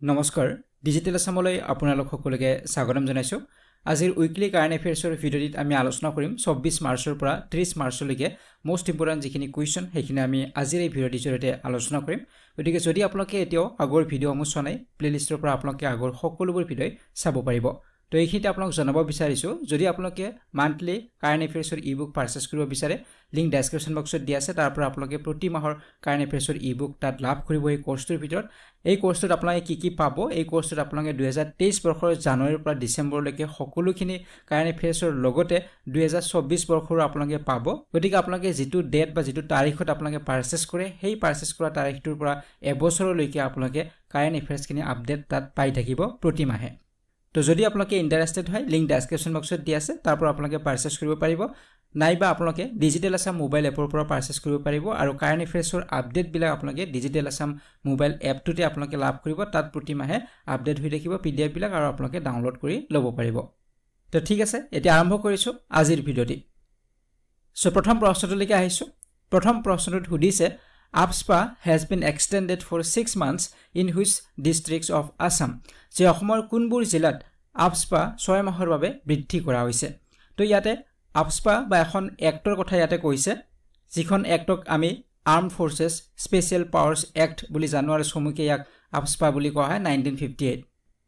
নমস্কাৰ ডিজিটেল আসামলৈ আপোনালোক সকলোকে স্বাগতম জনাইছো আজিৰ উইকলি কাৰেণ্ট এফেয়াৰ্ছৰ ভিডিঅ'টিত আমি আলোচনা কৰিম 24 মাৰ্চৰ পৰা 30 মাৰ্চলৈকে মোষ্ট ইম্পৰ্টেন্ট যিখিনি কুৱেশ্যন সেইখিনি আমি আজিৰ এই ভিডিঅ'টিৰ জৰিয়তে আলোচনা কৰিম গতিকে যদি আপোনালোকে এতিয়াও আগৰ ভিডিঅ'সমূহ চোৱা নাই প্লেলিষ্টৰ পৰা আপোনালোকে আগৰ সকলোবোৰ ভিডিঅ' চাব পাৰিব তো এইখিনিতে আপোনাক জনাব বিচাৰিছো যদি আপোনালোকে মান্থলি কাৰেণ্ট এফেয়াৰ্ছৰ ই-বুক পাৰচেজ কৰিব বিচাৰে লিংক ডেসক্ৰিপচন বক্সত দিয়া আছে তাৰ পৰা আপোনালোকে প্ৰতি মাহৰ কাৰেণ্ট এফেয়াৰ্ছৰ ই-বুক তাত লাভ কৰিব এই কোৰ্সটোৰ ভিতৰত এই কোৰ্সটোত আপোনালোকে কি পাব এই কোৰ্সটোত আপোনালোকে 2023 বৰ্ষৰ জানুৱাৰীৰ পৰা ডিসেম্বৰলৈকে সকলোখিনি কাৰেণ্ট এফেয়াৰ্ছৰ লগতে 2024 বৰ্ষৰ আপোনালোকে পাব গতিকে আপোনালোকে যেটো ডেট বা যেটো তাৰিখত আপোনালোকে পাৰচেজ কৰে সেই পাৰচেজ কৰা তাৰিখটোৰ পৰা এবছৰলৈকে আপোনালোকে কাৰেণ্ট এফেয়াৰ্ছখিনি আপডেট তাত পাই থাকিব প্ৰতি মাহে তো যদি আপোনালোকে ইন্টাৰেষ্টেড হয় লিংক ডেসক্ৰিপচন বক্সত দিয়া আছে তাৰ পৰা আপোনালোকে পাৰচেজ কৰিব পাৰিব নাইবা আপোনালোকে ডিজিটেল আসাম মোবাইল এপৰ পৰা পাৰচেজ কৰিব পাৰিব আৰু কাৰেণ্ট এফেয়াৰ্ছৰ আপডেট বিলাক আপোনালোকে ডিজিটেল আসাম মোবাইল এপটোতে আপোনালোকে লাভ কৰিব তাত প্ৰতি মাহে আপডেট হৈ থাকিব পিডিএফ বিলাক আৰু আপোনালোকে ডাউনলোড কৰি ল'ব পাৰিব তো ঠিক আছে এতিয়া আৰম্ভ কৰিছো আজিৰ ভিডিঅ'টি সো প্ৰথম প্ৰশ্নটোলৈকে আহিছো প্ৰথম প্ৰশ্নটোত সুধিছে AFSPA has been extended for 6 months in which districts of Assam যে অসমৰ কোনবোৰ জিলাত AFSPA 6 মাহৰ বাবে বৃদ্ধি কৰা হৈছে তো ইয়াতে AFSPA বা এখন এক্টৰ কথা ইয়াতে কৈছে যিখন এক্টক আমি armed forces special powers act বুলি জানো আৰু সমুখে ইয়াক AFSPA বুলি কোৱা হয় 1958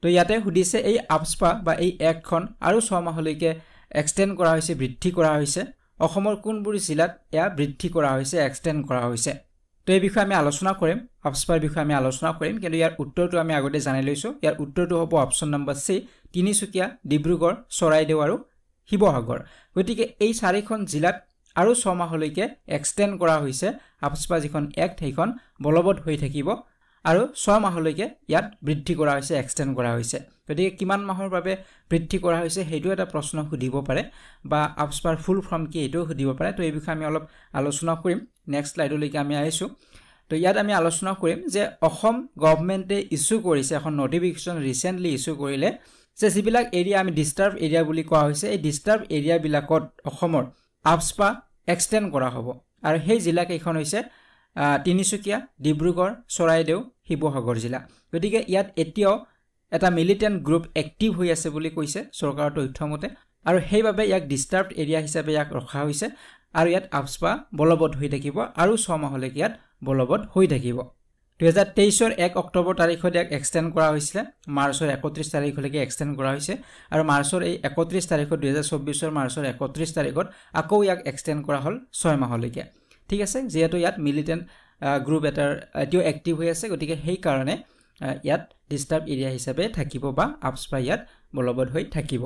তো ইয়াতে সুধিছে এই AFSPA বা এই এক্টখন আৰু 6 মাহলৈকে এক্সটেন্ড কৰা হৈছে বৃদ্ধি কৰা হৈছে অসমৰ কোনবোৰ জিলাত এয়া বৃদ্ধি কৰা হৈছে এক্সটেন্ড কৰা হৈছে তো এই বিষয়ে আমি আলোচনা কৰিম AFSPAৰ বিষয়ে আমি আলোচনা কৰিম কিন্তু ইয়াৰ উত্তৰটো আমি আগতে জানি লৈছো ইয়াৰ উত্তৰটো হ'ব অপচন নম্বৰ সি তিনিচুকীয়া ডিব্ৰুগড় চৰাইদেউ আৰু শিৱসাগৰ গতিকে এই চাৰিখন জিলাত আৰু 6 মাহলৈকে এক্সটেন্ড কৰা হৈছে AFSPA যিখন এক্ট সেইখন বলবৎ হৈ থাকিব আৰু 6 মাহলৈকে ইয়াত বৃদ্ধি কৰা হৈছে এক্সটেন্ড কৰা হৈছে গতিকে কিমান মাহৰ বাবে বৃদ্ধি কৰা হৈছে হেতু এটা প্ৰশ্ন সুধিব পাৰে বা AFSPAৰ ফুল ফৰ্ম কি এটো সুধিব পাৰে তো এই বিষয়ে আমি অলপ আলোচনা কৰিম নেক্সট স্লাইডলৈকে আমি আহিছো তো ইয়াত আমি আলোচনা কৰিম যে অসম গভৰ্ণমেণ্টে ইস্যু কৰিছে এখন নোটিফিকেশন ৰিসেন্টলি ইস্যু কৰিলে যে যিবিলাক এৰিয়া আমি ডিস্টাৰ্ব এৰিয়া বুলি কোৱা হৈছে এই ডিস্টাৰ্ব এৰিয়া বিলাকত অসমৰ AFSPA এক্সটেন্ড কৰা হ'ব আৰু সেই জিলা কেইখন হৈছে তিনিচুকীয়া ডিব্ৰুগড় চৰাইদেউ শিৱসাগৰ জিলা গতিকে ইয়াত এতিয়াও এটা মিলিটেন্ট গ্ৰুপ এক্টিভ হৈ আছে বুলি কৈছে চৰকাৰৰ তথ্যমতে আৰু সেইভাবে ইয়াক ডিস্টাৰ্বড এৰিয়া হিচাপে ইয়াক ৰখা হৈছে আৰু ইয়াত AFSPA বলবৎ হৈ থাকিব আৰু 6 মাহলৈকে ইয়াত বলবৎ হৈ থাকিব 2023 ৰ 1 অক্টোবৰ তাৰিখত ইয়াক এক্সটেন্ড কৰা হৈছিল মাৰ্চৰ 31 তাৰিখলৈকে এক্সটেন্ড কৰা হৈছে আৰু মাৰ্চৰ এই 31 তাৰিখত 2024 ৰ মাৰ্চৰ 31 তাৰিখত আকৌ ইয়াক এক্সটেন্ড কৰা হল 6 মাহলৈকে ঠিক আছে যেহেতু ইয়াত মিলিটেন্ট গ্ৰুপ এটাৰ এতিয়াও এক্টিভ হৈ আছে গতিকে সেই কাৰণে ইয়াত ডিস্টাৰ্ব এৰিয়া হিচাপে থাকিব বা AFSPA ইয়াত বলবৎ হৈ থাকিব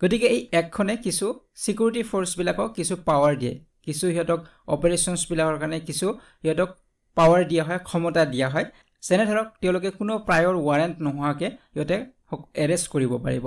গতিকে এই একখনে কিছু সিকিউৰিটি ফোৰ্স বিলাকক কিছু পাৱাৰ দিয়ে কিছু হিয়তক অপাৰেশনছ বিলাকৰ কাৰণে কিছু হিয়তক পাৱাৰ দিয়া হয় ক্ষমতা দিয়া হয় যেনে ধৰক তেওঁলোকে কোনো প্ৰায়ৰ ওয়াৰেন্ট নোহোৱাকে ইহতে এৰেষ্ট কৰিব পাৰিব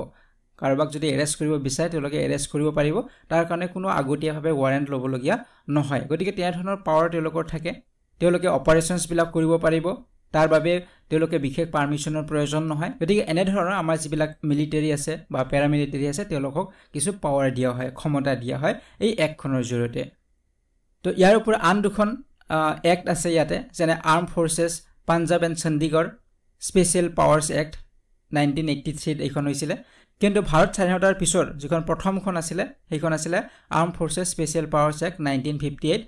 কাৰোবাক যদি এৰেষ্ট কৰিব বিচাৰে তেওঁলোকে এৰেষ্ট কৰিব পাৰিব তাৰ কাৰণে কোনো আগতীয়াভাৱে ওয়াৰেন্ট লবলগীয়া নহয় গতিকে তেনে ধৰণৰ পাৱাৰ তেওঁলোকৰ থাকে তেওঁলোকে অপাৰেশনছ বিলাক কৰিব পাৰিব তাৰ বাবে তেওঁলোকে বিশেষ পাৰমিশনৰ প্ৰয়োজন নহয় গতিকে এনে ধৰণৰ আমাৰ যিবিলাক মিলিটাৰী আছে বা প্যাৰামিলিটাৰী আছে তেওঁলোকক কিছু পাৱাৰ দিয়া হয় ক্ষমতা দিয়া হয় এই একখনৰ জৰিয়তে তো ইয়াৰ ওপৰত আন দুখন এক্ট আছে ইয়াতে যেনে armed forces Punjab and Chandigarh special powers act 1983 এইখন হৈছিল কিন্তু ভাৰত স্বাধীনতাৰ পিছৰ যিখন প্ৰথমখন আছিল সেইখন আছিল armed forces special powers act 1958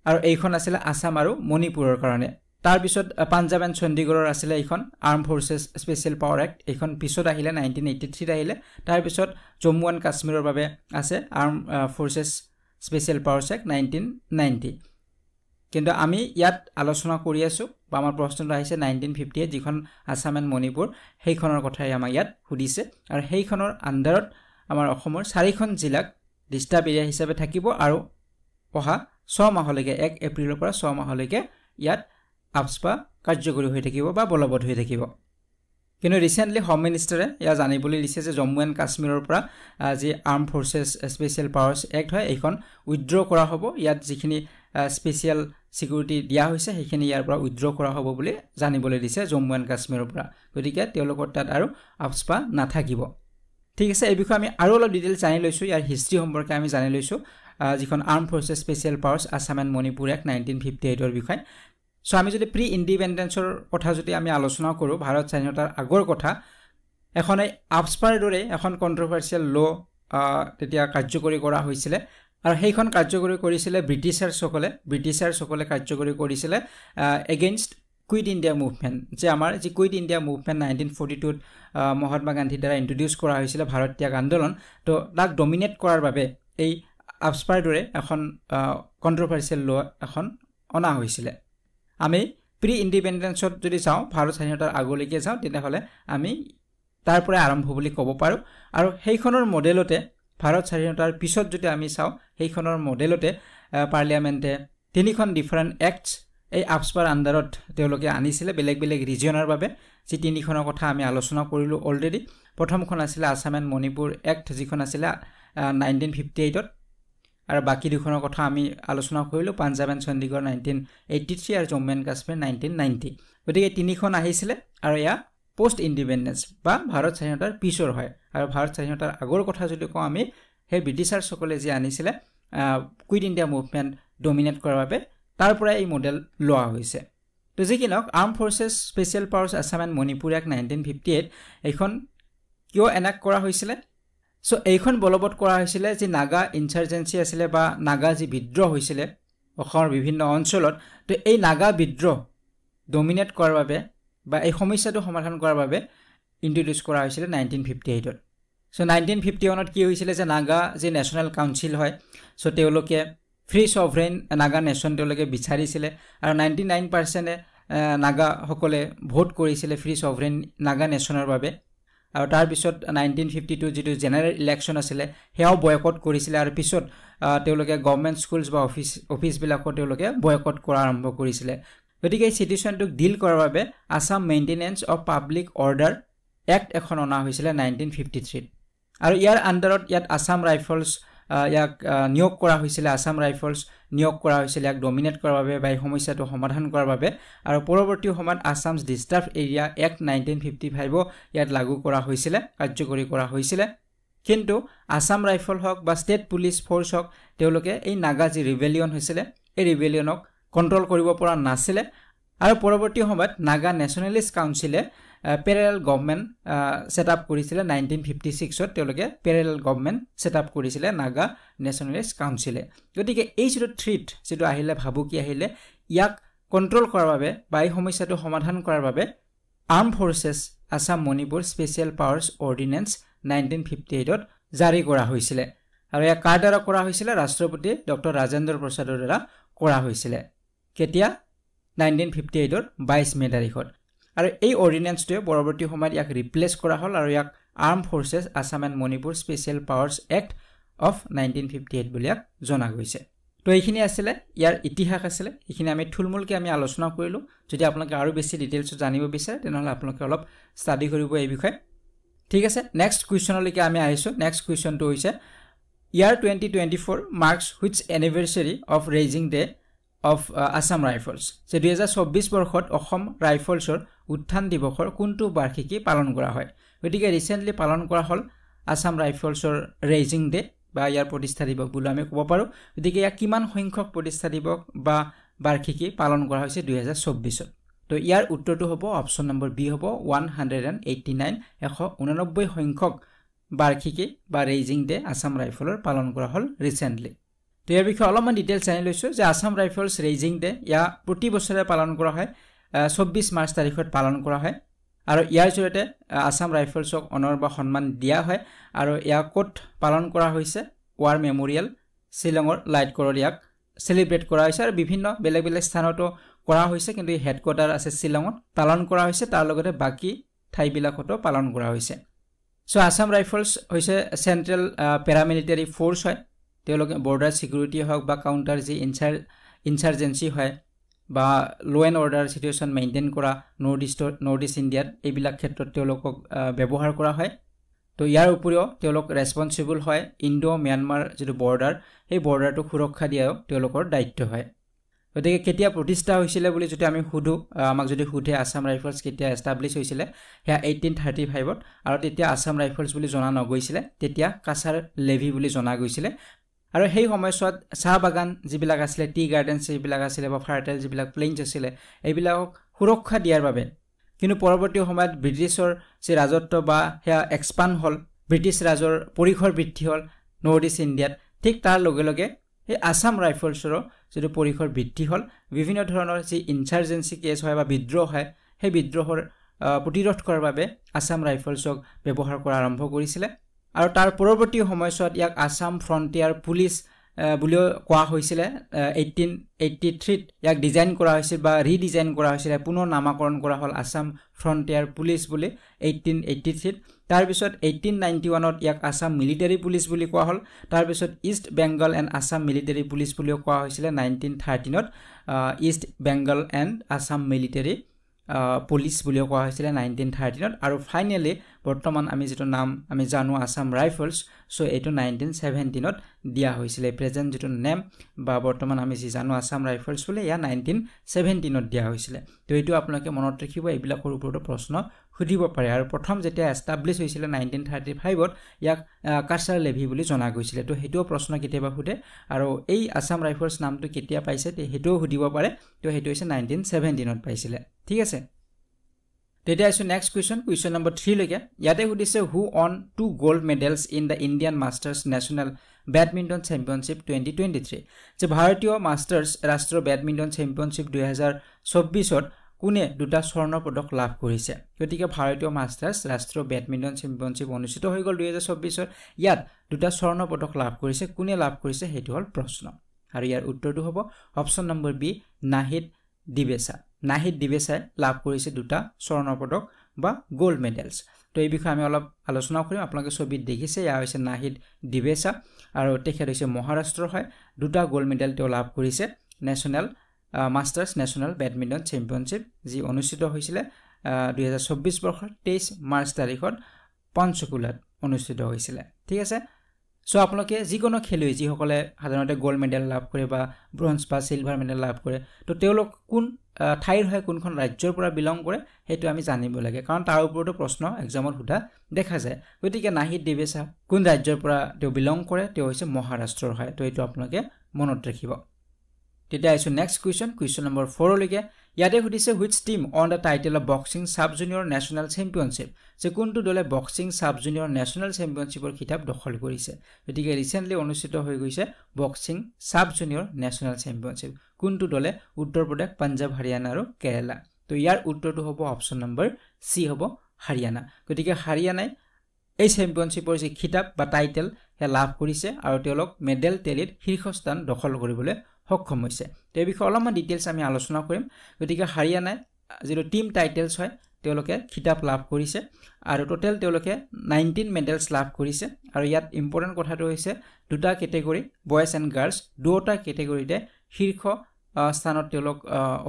আৰু এইখন আছিল আসাম আৰু মণিপুৰৰ কাৰণে তাৰ পিছত পাঞ্জাব এণ্ড চণ্ডীগড়ৰ আছিল এইখন armed forces special power act এইখন পিছত আহিলে 1983 আহিলে তাৰ পিছত জম্মু এণ্ড কাশ্মীৰৰ বাবে আছে armed forces special powers act 1990 কিন্তু আমি ইয়াত আলোচনা কৰি আছো বা আমাৰ প্ৰশ্নটো আহিছে 1958 যিখন আসাম এণ্ড মণিপুৰ সেইখনৰ কথাই আমাক ইয়াত সুধিছে আৰু সেইখনৰ আন্ডাৰত আমাৰ অসমৰ চাৰিখন জিলাক ডিস্টাৰ্ব এৰিয়া হিচাপে থাকিব আৰু অহা 6 মাহলৈকে 1 এপ্ৰিলৰ পৰা 6 মাহলৈকে ইয়াত AFSPA কাৰ্যকৰী হৈ থাকিব বা বলবৎ হৈ থাকিব কিন্তু ৰিসেন্টলি হোম মিনিষ্টাৰে ইয়া জানিবলৈ দিছে যে জম্মু এণ্ড কাশ্মীৰৰ পৰা যি armed forces special powers act হয় এইখন উইথড্ৰ কৰা হ'ব ইয়াত যিখিনি স্পেশাল সিকিউৰিটি দিয়া হৈছে সেইখিনি ইয়াৰ পৰা উইথড্ৰ কৰা হ'ব বুলি জানিবলৈ দিছে জম্মু এণ্ড কাশ্মীৰৰ পৰা গতিকে তেওঁলোকৰ তাত আৰু AFSPA নাথাকিব ঠিক আছে এই বিষয়ে আমি আৰু অলপ ডিটেইলছ জানি লৈছো ইয়াৰ হিষ্ট্ৰী সম্পৰ্কে আমি জানি লৈছো যিখন armed forces special powers Assam and Manipur act 1958 ৰ বিষয়ে সো আমি যদি প্ৰি ইণ্ডিপেণ্ডেন্সৰ কথা যদি আমি আলোচনা কৰোঁ ভাৰত স্বাধীনতাৰ আগৰ কথা এখন এই আপস্পাৰ দৰে এখন কণ্ট্ৰভাৰ্চিয়েল ল তেতিয়া কাৰ্যকৰী কৰা হৈছিলে আৰু সেইখন কাৰ্যকৰী কৰিছিলে ব্ৰিটিছাৰসকলে কাৰ্যকৰী কৰিছিলে এগেইনষ্ট কুইট ইণ্ডিয়া মুভমেণ্ট যে আমাৰ যি কুইট ইণ্ডিয়া মুভমেণ্ট 1942 মহাত্মা গান্ধীৰ দ্বাৰা ইন্ট্ৰডিউচ কৰা হৈছিলে ভাৰত ত্যাগ আন্দোলন তো তাক ডমিনেট কৰাৰ বাবে এই আপস্পাৰ দৰে এখন কণ্ট্ৰভাৰ্চিয়েল ল এখন অনা হৈছিলে আমি প্ৰি ইণ্ডিপেণ্ডেন্সত যদি যাওঁ ভাৰত স্বাধীনতাৰ আগলৈকে যাওঁ তেতিয়াহ'লে আমি তাৰ পৰা আৰম্ভ বুলি ক'ব পাৰোঁ আৰু সেইখনৰ মডেলতে ভাৰত স্বাধীনতাৰ পিছত যদি আমি চাওঁ সেইখনৰ মডেলতে পাৰ্লিয়ামেণ্টে তিনিখন ডিফাৰেণ্ট এক্টছ এই আপস্পাৰ আণ্ডাৰত তেওঁলোকে আনিছিলে বেলেগ বেলেগ ৰিজনৰ বাবে যি তিনিখনৰ কথা আমি আলোচনা কৰিলোঁ অলৰেডি প্ৰথমখন আছিলে আছাম এণ্ড মণিপুৰ এক্ট যিখন আছিলে 1958ত আৰু বাকি দুখনৰ কথা আমি আলোচনা কৰিলোঁ পাঞ্জাব এণ্ড চণ্ডীগড় 1983 আৰু জম্মু এণ্ড কাশ্মীৰ 1990 গতিকে তিনিখন আহিছিলে আৰু এয়া পোষ্ট ইণ্ডিপেণ্ডেন্স বা ভাৰত স্বাধীনতাৰ পিছৰ হয় আৰু ভাৰত স্বাধীনতাৰ আগৰ কথা যদি কওঁ আমি সেই ব্ৰিটিছাৰসকলে যি আনিছিলে কুইট ইণ্ডিয়া মুভমেণ্ট ডমিনেট কৰাৰ বাবে তাৰ পৰা এই মডেল লোৱা হৈছে তো যি কি নহওক arm forces special powers Assam and Manipur act 1958 এইখন কিয় এনাক্ট কৰা হৈছিলে সো এইখন বলবৎ কৰা হৈছিলে যে নাগা ইনচাৰ্জেঞ্চি আছিলে বা নাগা যি বিদ্ৰোহ হৈছিলে অসমৰ বিভিন্ন অঞ্চলত তো এই নাগা বিদ্ৰোহ ডমিনেট কৰাৰ বাবে বা এই সমস্যাটো সমাধান কৰাৰ বাবে ইন্ট্ৰডিউচ কৰা হৈছিলে 1958ত সো 1951ত কি হৈছিলে যে নাগা যি নেশ্যনেল কাউন্সিল হয় সো তেওঁলোকে ফ্ৰী সভৰেইন নাগা নেশ্যন তেওঁলোকে বিচাৰিছিলে আৰু 99% নাগাসকলে ভোট কৰিছিলে ফ্ৰী সভৰেইন নাগা নেশ্যনৰ বাবে আৰু তাৰ পিছত 1952 যেটো জেনাৰেল ইলেকশ্যন আছিলে হেয়াও বয়কট কৰিছিলে আৰু পিছত তেওঁলোকে গভৰ্ণমেণ্ট স্কুলছ বা অফিচ বিলাকত তেওঁলোকে বয়কট কৰা আৰম্ভ কৰিছিলে গতিকে এই সিচুৱেশ্যনটোক ডিল কৰাৰ বাবে Assam maintenance of public order act এখন অনা হৈছিলে 1953 আৰু ইয়াৰ আণ্ডাৰত ইয়াত আসাম ৰাইফলছ ইয়াক নিয়োগ কৰা হৈছিলে আসাম ৰাইফলছ নিয়োগ কৰা হৈছিলে ইয়াক ডমিনেট কৰাৰ বাবে বা এই সমস্যাটো সমাধান কৰাৰ বাবে আৰু পৰৱৰ্তী সময়ত আসামছ ডিষ্টাৰ্ব এৰিয়া এক্ট 1955 ইয়াত লাগু কৰা হৈছিলে কাৰ্যকৰী কৰা হৈছিলে কিন্তু আসাম ৰাইফল হওক বা ষ্টেট পুলিচ ফ'ৰ্চ হওক তেওঁলোকে এই নাগা যি ৰিবেলিয়ন হৈছিলে এই ৰিবেলিয়নক কন্ট্ৰোল কৰিব পৰা নাছিলে আৰু পৰৱৰ্তী সময়ত নাগা নেশ্যনেলিষ্ট কাউন্সিলে পেৰেলাল গভৰ্ণমেণ্ট সেটআপ কৰিছিলে 1956ত তেওঁলোকে পেৰেলাল গভৰ্ণমেণ্ট সেটআপ কৰিছিলে নাগা নেশ্যনেলিষ্ট কাউন্সিলে গতিকে এই থ্ৰীট যেটো আহিলে ভাবুকি আহিলে ইয়াক কন্ট্ৰোল কৰাৰ বাবে বা এই সমস্যাটো সমাধান কৰাৰ বাবে armed forces Assam Manipur special powers ordinance 1958ত জাৰি কৰা হৈছিলে আৰু ইয়াক কাৰ দ্বাৰা কৰা হৈছিলে ৰাষ্ট্ৰপতি ডক্টৰ ৰাজেন্দ্ৰ প্ৰসাদৰ দ্বাৰা কৰা হৈছিলে কেতিয়া 1958ৰ 22 মে তাৰিখত আৰু এই অৰ্ডিনেন্সটোৱে পৰৱৰ্তী সময়ত ইয়াক ৰিপ্লেস কৰা হ'ল আৰু ইয়াক arm forces Assam and Manipur special powers act of 1958 বুলি জনা গৈছে তো এইখিনি আছিলে ইয়াৰ ইতিহাস আছিলে এইখিনি আমি থুলমূলকৈ আমি আলোচনা কৰিলোঁ যদি আপোনালোকে আৰু বেছি ডিটেইলছ জানিব বিচাৰে তেনেহ'লে আপোনালোকে অলপ ষ্টাডি কৰিব এই বিষয়ে ঠিক আছে নেক্সট কুৱেশ্যনলৈকে আমি আহিছোঁ নেক্সট কুৱেশ্যনটো হৈছে ইয়াৰ 2024 marks which anniversary of raising day of Assam rifles যে 2024 বৰ্ষত অসম ৰাইফলছৰ উত্থান দিৱসৰ কোনটো বাৰ্ষিকী পালন কৰা হয় গতিকে ৰিসেন্টলি পালন কৰা হ'ল আসাম ৰাইফলছৰ ৰেইজিং ডে বা ইয়াৰ প্ৰতিষ্ঠা দিৱস বুলি আমি ক'ব পাৰোঁ গতিকে ইয়াক কিমান সংখ্যক প্ৰতিষ্ঠা দিৱস বা বাৰ্ষিকী পালন কৰা হৈছে 2024ত তো ইয়াৰ উত্তৰটো হ'ব অপচন নম্বৰ বি হ'ব 189 189 সংখ্যক বাৰ্ষিকী বা ৰেইজিং ডে আসাম ৰাইফলৰ পালন কৰা হ'ল ৰিসেন্টলি তো ইয়াৰ বিষয়ে অলপমান ডিটেইলছ জানি লৈছোঁ যে আসাম ৰাইফলছ ৰেইজিং ডে ইয়া প্ৰতি বছৰে পালন কৰা হয় 24 মাৰ্চ তাৰিখত পালন কৰা হয় আৰু ইয়াৰ জৰিয়তে আসাম ৰাইফলছক অনৰ বা সন্মান দিয়া হয় আৰু ইয়াক ক'ত পালন কৰা হৈছে ৱাৰ মেমৰিয়েল শ্বিলঙৰ লাইট কৰত ইয়াক সেলিব্ৰেট কৰা হৈছে আৰু বিভিন্ন বেলেগ বেলেগ স্থানতো কৰা হৈছে কিন্তু হেডকোৱাৰ্টাৰ আছে শ্বিলঙত পালন কৰা হৈছে তাৰ লগতে বাকি ঠাইবিলাকতো পালন কৰা হৈছে সো আসাম ৰাইফলছ হৈছে চেন্ট্ৰেল পেৰামিলিটাৰী ফ'ৰ্চ হয় তেওঁলোকে বৰ্ডাৰ সিকিউৰিটি হওক বা কাউণ্টাৰ যি ইনচাৰ্জেঞ্চি হয় বা ল এণ্ড অৰ্ডাৰ সিচুৱেশ্যন মেইনটেইন কৰা নৰ্থ ইষ্ট ইণ্ডিয়াত এইবিলাক ক্ষেত্ৰত তেওঁলোকক ব্যৱহাৰ কৰা হয় তো ইয়াৰ উপৰিও তেওঁলোক ৰেছপন্সিবল হয় ইণ্ডো ম্যানমাৰ যেটো বৰ্ডাৰ এই বৰ্ডাৰটো সুৰক্ষা দিয়াও তেওঁলোকৰ দায়িত্ব হয় গতিকে কেতিয়া প্ৰতিষ্ঠা হৈছিলে বুলি যদি আমি সুধো আমাক যদি সুধে আসাম ৰাইফলছ কেতিয়া এষ্টাব্লিছ হৈছিলে হেয়া 1835ত আৰু তেতিয়া আসাম ৰাইফলছ বুলি জনা নগৈছিলে তেতিয়া কাছাৰ লেভি বুলি জনা গৈছিলে আৰু সেই সময়ছোৱাত চাহ বাগান যিবিলাক আছিলে টি গাৰ্ডেন যিবিলাক আছিলে বা ফাৰ্টাইল যিবিলাক প্লেইনছ আছিলে এইবিলাকক সুৰক্ষা দিয়াৰ বাবে কিন্তু পৰৱৰ্তী সময়ত ব্ৰিটিছৰ যে ৰাজত্ব বা সেয়া এক্সপাণ্ড হ'ল ব্ৰিটিছ ৰাজৰ পৰিসৰ বৃদ্ধি হ'ল নৰ্থ ইষ্ট ইণ্ডিয়াত ঠিক তাৰ লগে লগে এই আছাম ৰাইফলছৰো যিটো পৰিসৰ বৃদ্ধি হ'ল বিভিন্ন ধৰণৰ যি ইনচাৰ্জেঞ্চি কেছ হয় বা বিদ্ৰোহ হয় সেই বিদ্ৰোহৰ প্ৰতিৰোধ কৰাৰ বাবে আছাম ৰাইফলছক ব্যৱহাৰ কৰা আৰম্ভ কৰিছিলে আৰু তাৰ পৰৱৰ্তী সময়ছোৱাত ইয়াক আছাম ফ্ৰণ্টিয়াৰ পুলিচ বুলিও কোৱা হৈছিলে 1883 ইয়াক ডিজাইন কৰা হৈছিল বা ৰিডিজাইন কৰা হৈছিল পুনৰ নামাকৰণ কৰা হ'ল আছাম ফ্ৰণ্টিয়াৰ পুলিচ বুলি 1883 তাৰপিছত 1891ত ইয়াক আছাম মিলিটাৰী পুলিচ বুলি কোৱা হ'ল তাৰপিছত east Bengal and Assam military police বুলিও কোৱা হৈছিলে 1913ত east Bengal and Assam military police বুলিও কোৱা হৈছিলে 1913ত আৰু ফাইনেলি বৰ্তমান আমি যেটো নাম আমি জানো আছাম ৰাইফলছ সো এইটো 1917ত দিয়া হৈছিলে প্ৰেজেন্ট যেটো নেম বা বৰ্তমান আমি যি জানো আছাম ৰাইফলছ বুলি ইয়া 1917ত দিয়া হৈছিলে তো এইটো আপোনালোকে মনত ৰাখিব এইবিলাকৰ ওপৰত প্ৰশ্ন সুধিব পাৰে আৰু প্ৰথম যেতিয়া এষ্টাবলিছ হৈছিলে 1935ত ইয়াক কাছাৰ লেভি বুলি জনা গৈছিলে তো হেতুও প্ৰশ্ন কেতিয়াবা সুধে আৰু এই আছাম ৰাইফলছ নামটো কেতিয়া পাইছে তে হেতুও সুধিব পাৰে তো হেতু হৈছে 1917ত পাইছিলে ঠিক আছে তেতিয়া আছো নেক্সট কুৱেশ্যন নম্বৰ 3 লৈকে ইয়াতে সুধিছে who won 2 gold medals in the Indian masters national badminton championship 2023 যে ভাৰতীয় মাষ্টাৰ্ছ ৰাষ্ট্ৰীয় বেডমিণ্টন চেম্পিয়নশ্বিপ 2024ত কোনে দুটা স্বৰ্ণ পদক লাভ কৰিছে গতিকে ভাৰতীয় মাষ্টাৰ্ছ ৰাষ্ট্ৰীয় বেডমিণ্টন চেম্পিয়নশ্বিপ অনুষ্ঠিত হৈ গ'ল 2024ত ইয়াত দুটা স্বৰ্ণ পদক লাভ কৰিছে কোনে লাভ কৰিছে হেতু হ'ল প্ৰশ্ন আৰু ইয়াৰ উত্তৰটো হ'ব অপচন নম্বৰ বি নাহিদ দিবেশাই লাভ কৰিছে দুটা স্বৰ্ণ পদক বা গোল্ড মেডেলছ তো এই বিষয়ে আমি অলপ আলোচনা কৰিম আপোনালোকে ছবিত দেখিছে ইয়া হৈছে নাহিদ দিবেশা আৰু তেখেত হৈছে মহাৰাষ্ট্ৰৰ হয় দুটা গোল্ড মেডেল তেওঁ লাভ কৰিছে national masters national badminton championship যি অনুষ্ঠিত হৈছিলে 2024 বৰ্ষৰ 23 মাৰ্চ তাৰিখত পঞ্চকুলাত অনুষ্ঠিত হৈছিলে ঠিক আছে সো আপোনালোকে যিকোনো খেলুৱৈ যিসকলে সাধাৰণতে গোল্ড মেডেল লাভ কৰে বা ব্ৰঞ্জ বা সিলভাৰ মেডেল লাভ কৰে তো তেওঁলোক কোন ঠাইৰ হয় কোনখন ৰাজ্যৰ পৰা বিলং কৰে হেতু আমি জানিব লাগে কাৰণ তাৰ ওপৰতো প্ৰশ্ন এক্সামত সোধা দেখা যায় গতিকে নাহিদ দিবেশা কোন ৰাজ্যৰ পৰা তেওঁ বিলং কৰে তেওঁ হৈছে মহাৰাষ্ট্ৰৰ হয় তো এইটো আপোনালোকে মনত ৰাখিব তেতিয়া আছো নেক্সট কুৱেশ্যন নম্বৰ 4 লৈকে ইয়াতে সুধিছে which team on the title of boxing sub junior national championship যে কোনটো দলে বক্সিং সাব জুনিয়ৰ নেশ্যনেল চেম্পিয়নশ্বিপৰ খিতাপ দখল কৰিছে গতিকে ৰিসেন্টলি অনুষ্ঠিত হৈ গৈছে boxing sub junior national championship কোনটো দলে উত্তৰ প্ৰদেশ পাঞ্জাব হাৰিয়ানা আৰু কেৰালা তো ইয়াৰ উত্তৰটো হ'ব অপচন নম্বৰ সি হ'ব হাৰিয়ানা গতিকে হাৰিয়ানাই এই চেম্পিয়নশ্বিপৰ যে খিতাপ বা টাইটেল হে লাভ কৰিছে আৰু তেওঁলোক মেডেল টেলিত শীৰ্ষস্থান দখল কৰিবলৈ সক্ষম হৈছে এই বিষয়ে অলপমান ডিটেইলছ আমি আলোচনা কৰিম গতিকে হাৰিয়ানাই যেটো টিম টাইটেলছ হয় তেওঁলোকে খিতাপ লাভ কৰিছে আৰু টোটেল তেওঁলোকে 19 মেডেলছ লাভ কৰিছে আৰু ইয়াত ইম্পৰ্টেন্ট কথাটো হৈছে দুটা কেটেগৰী বয়জ এণ্ড গাৰ্লছ দুটা কেটেগৰীতে শীৰ্ষ স্থানত তেওঁলোক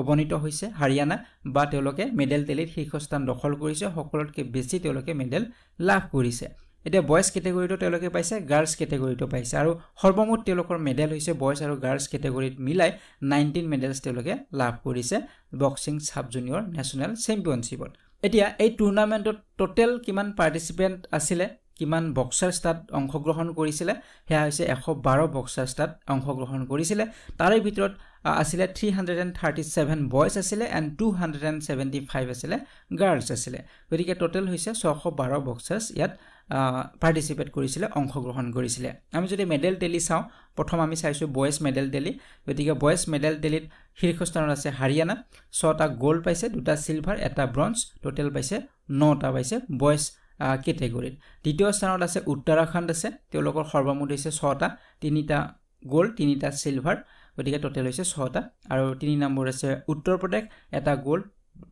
অৱনীত হৈছে হাৰিয়ানা বা তেওঁলোকে মেডেল টেলিত শীৰ্ষস্থান দখল কৰিছে সকলোতকৈ বেছি তেওঁলোকে মেডেল লাভ কৰিছে এতিয়া বয়জ কেটেগৰীটো তেওঁলোকে পাইছে গাৰ্লছ কেটেগৰীটো পাইছে আৰু সৰ্বমুঠ তেওঁলোকৰ মেডেল হৈছে বয়জ আৰু গাৰ্লছ কেটেগৰীত মিলাই 19 মেডেলছ তেওঁলোকে লাভ কৰিছে বক্সিং সাব জুনিয়ৰ নেশ্যনেল চেম্পিয়নশ্বিপত এতিয়া এই টুৰ্নামেণ্টত টোটেল কিমান পাৰ্টিসিপেন্ট আছিলে কিমান বক্সাৰ্ছ তাত অংশগ্ৰহণ কৰিছিলে হেয়া হৈছে 112 বক্সাৰ্ছ তাত অংশগ্ৰহণ কৰিছিলে তাৰে ভিতৰত আছিলে 337 বয়জ আছিলে এণ্ড 275 আছিলে গাৰ্লছ আছিলে গতিকে টোটেল হৈছে 612 বক্সাৰ্ছ ইয়াত পাৰ্টিসিপেট কৰিছিলে অংশগ্ৰহণ কৰিছিলে আমি যদি মেডেল টেলি চাওঁ প্ৰথম আমি চাইছো বয়জ মেডেল টেলি গতিকে বয়জ মেডেল টেলিত শীৰ্ষস্থানত আছে হাৰিয়ানা 6টা গোল্ড পাইছে 2টা সিলভাৰ 1টা ব্ৰঞ্জ টোটেল পাইছে 9টা পাইছে বয়জ কেটেগৰীত দ্বিতীয় স্থানত আছে উত্তৰাখণ্ড আছে তেওঁলোকৰ সৰ্বমুঠ হৈছে 6টা 3টা গোল্ড 3টা সিলভাৰ গতিকে টোটেল হৈছে 6টা আৰু 3 নম্বৰ আছে উত্তৰ প্ৰদেশ 1টা গোল্ড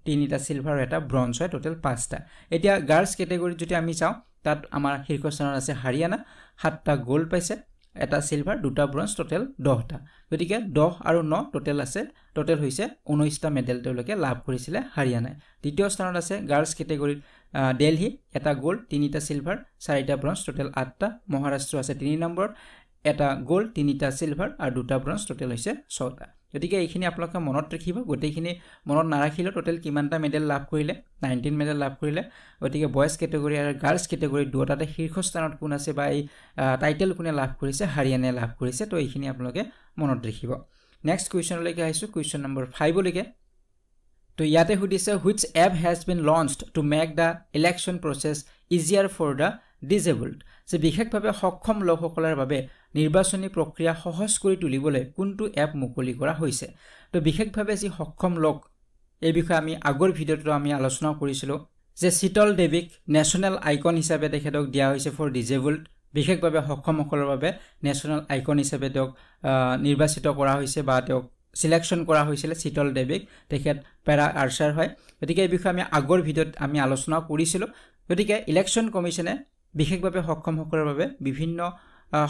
3টা সিলভাৰ 1টা ব্ৰঞ্জ হয় টোটেল 5টা এতিয়া গাৰ্লছ কেটেগৰীত যদি আমি চাওঁ তাত আমাৰ শীৰ্ষস্থানত আছে হাৰিয়ানা 7টা গোল্ড পাইছে 1টা সিলভাৰ 2টা ব্ৰঞ্জ টোটেল 10টা গতিকে 10 আৰু 9 টোটেল আছে টোটেল হৈছে 19টা মেডেল তেওঁলোকে লাভ কৰিছিলে হাৰিয়ানাই দ্বিতীয় স্থানত আছে গাৰ্লছ কেটেগৰীত দিল্লী 1টা গোল্ড 3টা সিলভাৰ 4টা ব্ৰঞ্জ টোটেল 8টা মহাৰাষ্ট্ৰ আছে 3 নম্বৰত 1টা গোল্ড 3টা সিলভাৰ আৰু 2টা ব্ৰঞ্জ টোটেল হৈছে 6টা গতিকে এইখিনি আপোনালোকে মনত ৰাখিব গোটেইখিনি মনত নাৰাখিলেও টোটেল কিমানটা মেডেল লাভ কৰিলে 19 মেডেল লাভ কৰিলে গতিকে বয়জ কেটেগৰী আৰু গাৰ্লছ কেটেগৰী দুটাতে শীৰ্ষস্থানত কোন আছে বা এই টাইটেল কোনে লাভ কৰিছে হাৰিয়ানাই লাভ কৰিছে তো এইখিনি আপোনালোকে মনত ৰাখিব নেক্সট কুৱেশ্যনলৈকে আহিছোঁ কুৱেশ্যন নম্বৰ 5 লৈকে তো ইয়াতে সুধিছে which app has been launched to make the election process easier for the disabled যে বিশেষভাৱে সক্ষম লোকসকলৰ বাবে নিৰ্বাচনী প্ৰক্ৰিয়া সহজ কৰি তুলিবলৈ কোনটো এপ মুকলি কৰা হৈছে তো বিশেষভাৱে যি সক্ষম লোক এই বিষয়ে আমি আগৰ ভিডিঅ'টো আমি আলোচনা কৰিছিলোঁ যে শীতল দেৱীক নেশ্যনেল আইকন হিচাপে তেখেতক দিয়া হৈছে ফৰ ডিজেবল্ড বিশেষভাৱে সক্ষমসকলৰ বাবে নেশ্যনেল আইকন হিচাপে তেওঁক নিৰ্বাচিত কৰা হৈছে বা তেওঁক সিলেকশন কৰা হৈছিল শীতল দেৱীক তেখেত পেৰা আৰ্চাৰ হয় গতিকে এই বিষয়ে আমি আগৰ ভিডিঅ'ত আমি আলোচনা কৰিছিলোঁ গতিকে ইলেকশ্যন কমিছনে বিশেষভাৱে সক্ষমসকলৰ বাবে বিভিন্ন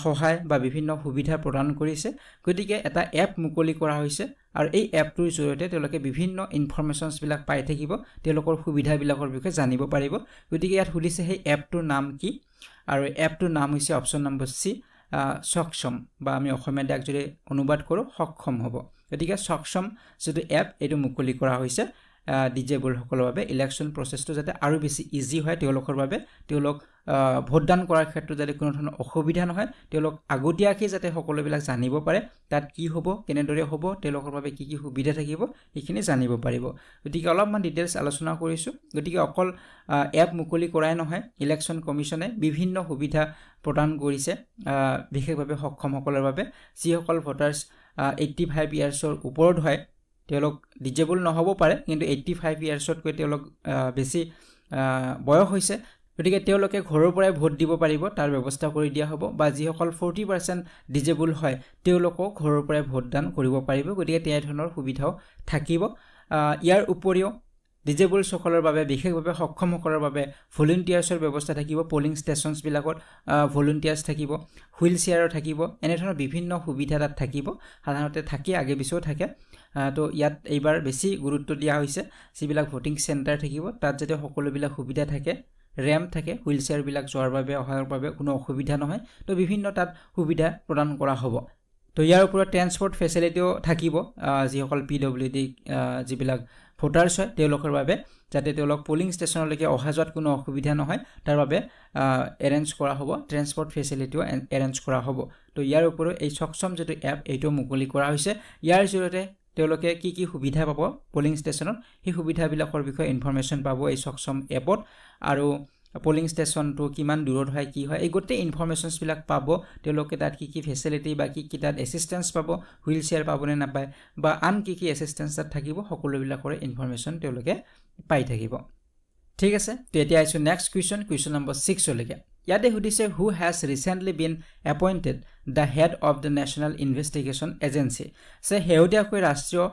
সহায় বা বিভিন্ন সুবিধা প্ৰদান কৰিছে গতিকে এটা এপ মুকলি কৰা হৈছে আৰু এই এপটোৰ জৰিয়তে তেওঁলোকে বিভিন্ন ইনফৰমেশনছ বিলাক পাই থাকিব তেওঁলোকৰ সুবিধাবিলাকৰ বিষয়ে জানিব পাৰিব গতিকে ইয়াত সুধিছে সেই এপটোৰ নাম কি আৰু এপটোৰ নাম হৈছে অপচন নম্বৰ সি সক্ষম বা আমি অসমীয়াত একজৰি অনুবাদ কৰোঁ সক্ষম হ'ব গতিকে সক্ষম যেটো এপ এটো মুকলি কৰা হৈছে ডিজেবল সকলৰ বাবে ইলেকশ্যন প্ৰসেসটো যাতে আৰু বেছি ইজি হয় তেওঁলোকৰ বাবে তেওঁলোক ভোটদান কৰাৰ ক্ষেত্ৰত যাতে কোনো ধৰণৰ অসুবিধা নহয় তেওঁলোক আগতীয়াকৈ যাতে সকলোবিলাক জানিব পাৰে তাত কি হ'ব কেনেদৰে হ'ব তেওঁলোকৰ বাবে কি কি সুবিধা থাকিব এইখিনি জানিব পাৰিব গতিকে অলপমান ডিটেইলছ আলোচনা কৰিছোঁ গতিকে অকল এপ মুকলি কৰাই নহয় ইলেকশ্যন কমিছনে বিভিন্ন সুবিধা প্ৰদান কৰিছে বিশেষভাৱে সক্ষমসকলৰ বাবে যিসকল ভোটাৰ্ছ 85 ইয়াৰ্ছৰ ওপৰত হয় তেওঁলোক ডিজেবল নহব পাৰে কিন্তু 85 ইয়াৰ্ছতকৈ তেওঁলোক বেছি বয়স হৈছে গতিকে তেওঁলোকে ঘৰৰ পৰাই ভোট দিব পাৰিব তাৰ ব্যৱস্থা কৰি দিয়া হ'ব বা যিসকল 40% ডিজেবল হয় তেওঁলোকক ঘৰৰ পৰাই ভোটদান কৰিব পাৰিব গতিকে তেনে ধৰণৰ সুবিধাও থাকিব ইয়াৰ উপৰিও ডিজেবল সকলৰ বাবে বিশেষভাৱে সক্ষমসকলৰ বাবে ভলুন্টিয়াৰ্ছৰ ব্যৱস্থা থাকিব পোলিং ষ্টেচনছ বিলাকত ভলুন্টিয়াৰ্ছ থাকিব হুইল চেয়াৰৰ থাকিব এনে ধৰণৰ বিভিন্ন সুবিধা তাত থাকিব সাধাৰণতে থাকি আগে পিছও থাকে তো ইয়াত এইবাৰ বেছি গুৰুত্ব দিয়া হৈছে যিবিলাক ভোটিং চেণ্টাৰ থাকিব তাত যাতে সকলোবিলাক সুবিধা থাকে ৰেম্প থাকে হুইল চেয়াৰ বিলাক যোৱাৰ বাবে অহাৰ বাবে কোনো অসুবিধা নহয় তো বিভিন্ন তাত সুবিধা প্ৰদান কৰা হ'ব তো ইয়াৰ ওপৰত ট্ৰান্সপোৰ্ট ফেচিলিটিও থাকিব যিসকল পিডব্লিউডি যিবিলাক ভোটাৰ্ছ হয় তেওঁলোকৰ বাবে যাতে তেওঁলোক পোলিং ষ্টেচনলৈকে অহা যোৱাত কোনো অসুবিধা নহয় তাৰ বাবে এৰেঞ্জ কৰা হ'ব ট্ৰান্সপোৰ্ট ফেচিলিটিও এৰেঞ্জ কৰা হ'ব তো ইয়াৰ ওপৰত এই সক্ষম যেটো এপ এইটো মুকলি কৰা হৈছে ইয়াৰ জৰিয়তে তেওঁলোকে কি কি সুবিধা পাব পোলিং ষ্টেচনত সেই সুবিধাবিলাকৰ বিষয়ে ইনফৰমেশন পাব এই সক্ষম এপত আৰু পোলিং ষ্টেচনটো কিমান দূৰত হয় কি হয় এই গোটেই ইনফৰমেশনছ বিলাক পাব তেওঁলোকে তাত কি কি ফেচিলিটি বা কি কি তাত এসিস্টেন্স পাব হুইল চেয়াৰ পাবনে নাপায় বা আন কি কি এসিস্টেন্স তাত থাকিব সকলোবিলাকৰ ইনফৰমেশন তেওঁলোকে পাই থাকিব ঠিক আছে তো এতিয়া আইছো নেক্সট কুৱেশ্যন নম্বৰ 6 লৈকে ইয়াতে সুধিছে who has recently been appointed the head of the national investigation agency সে হেউদিয়াকৈ ৰাষ্ট্ৰীয়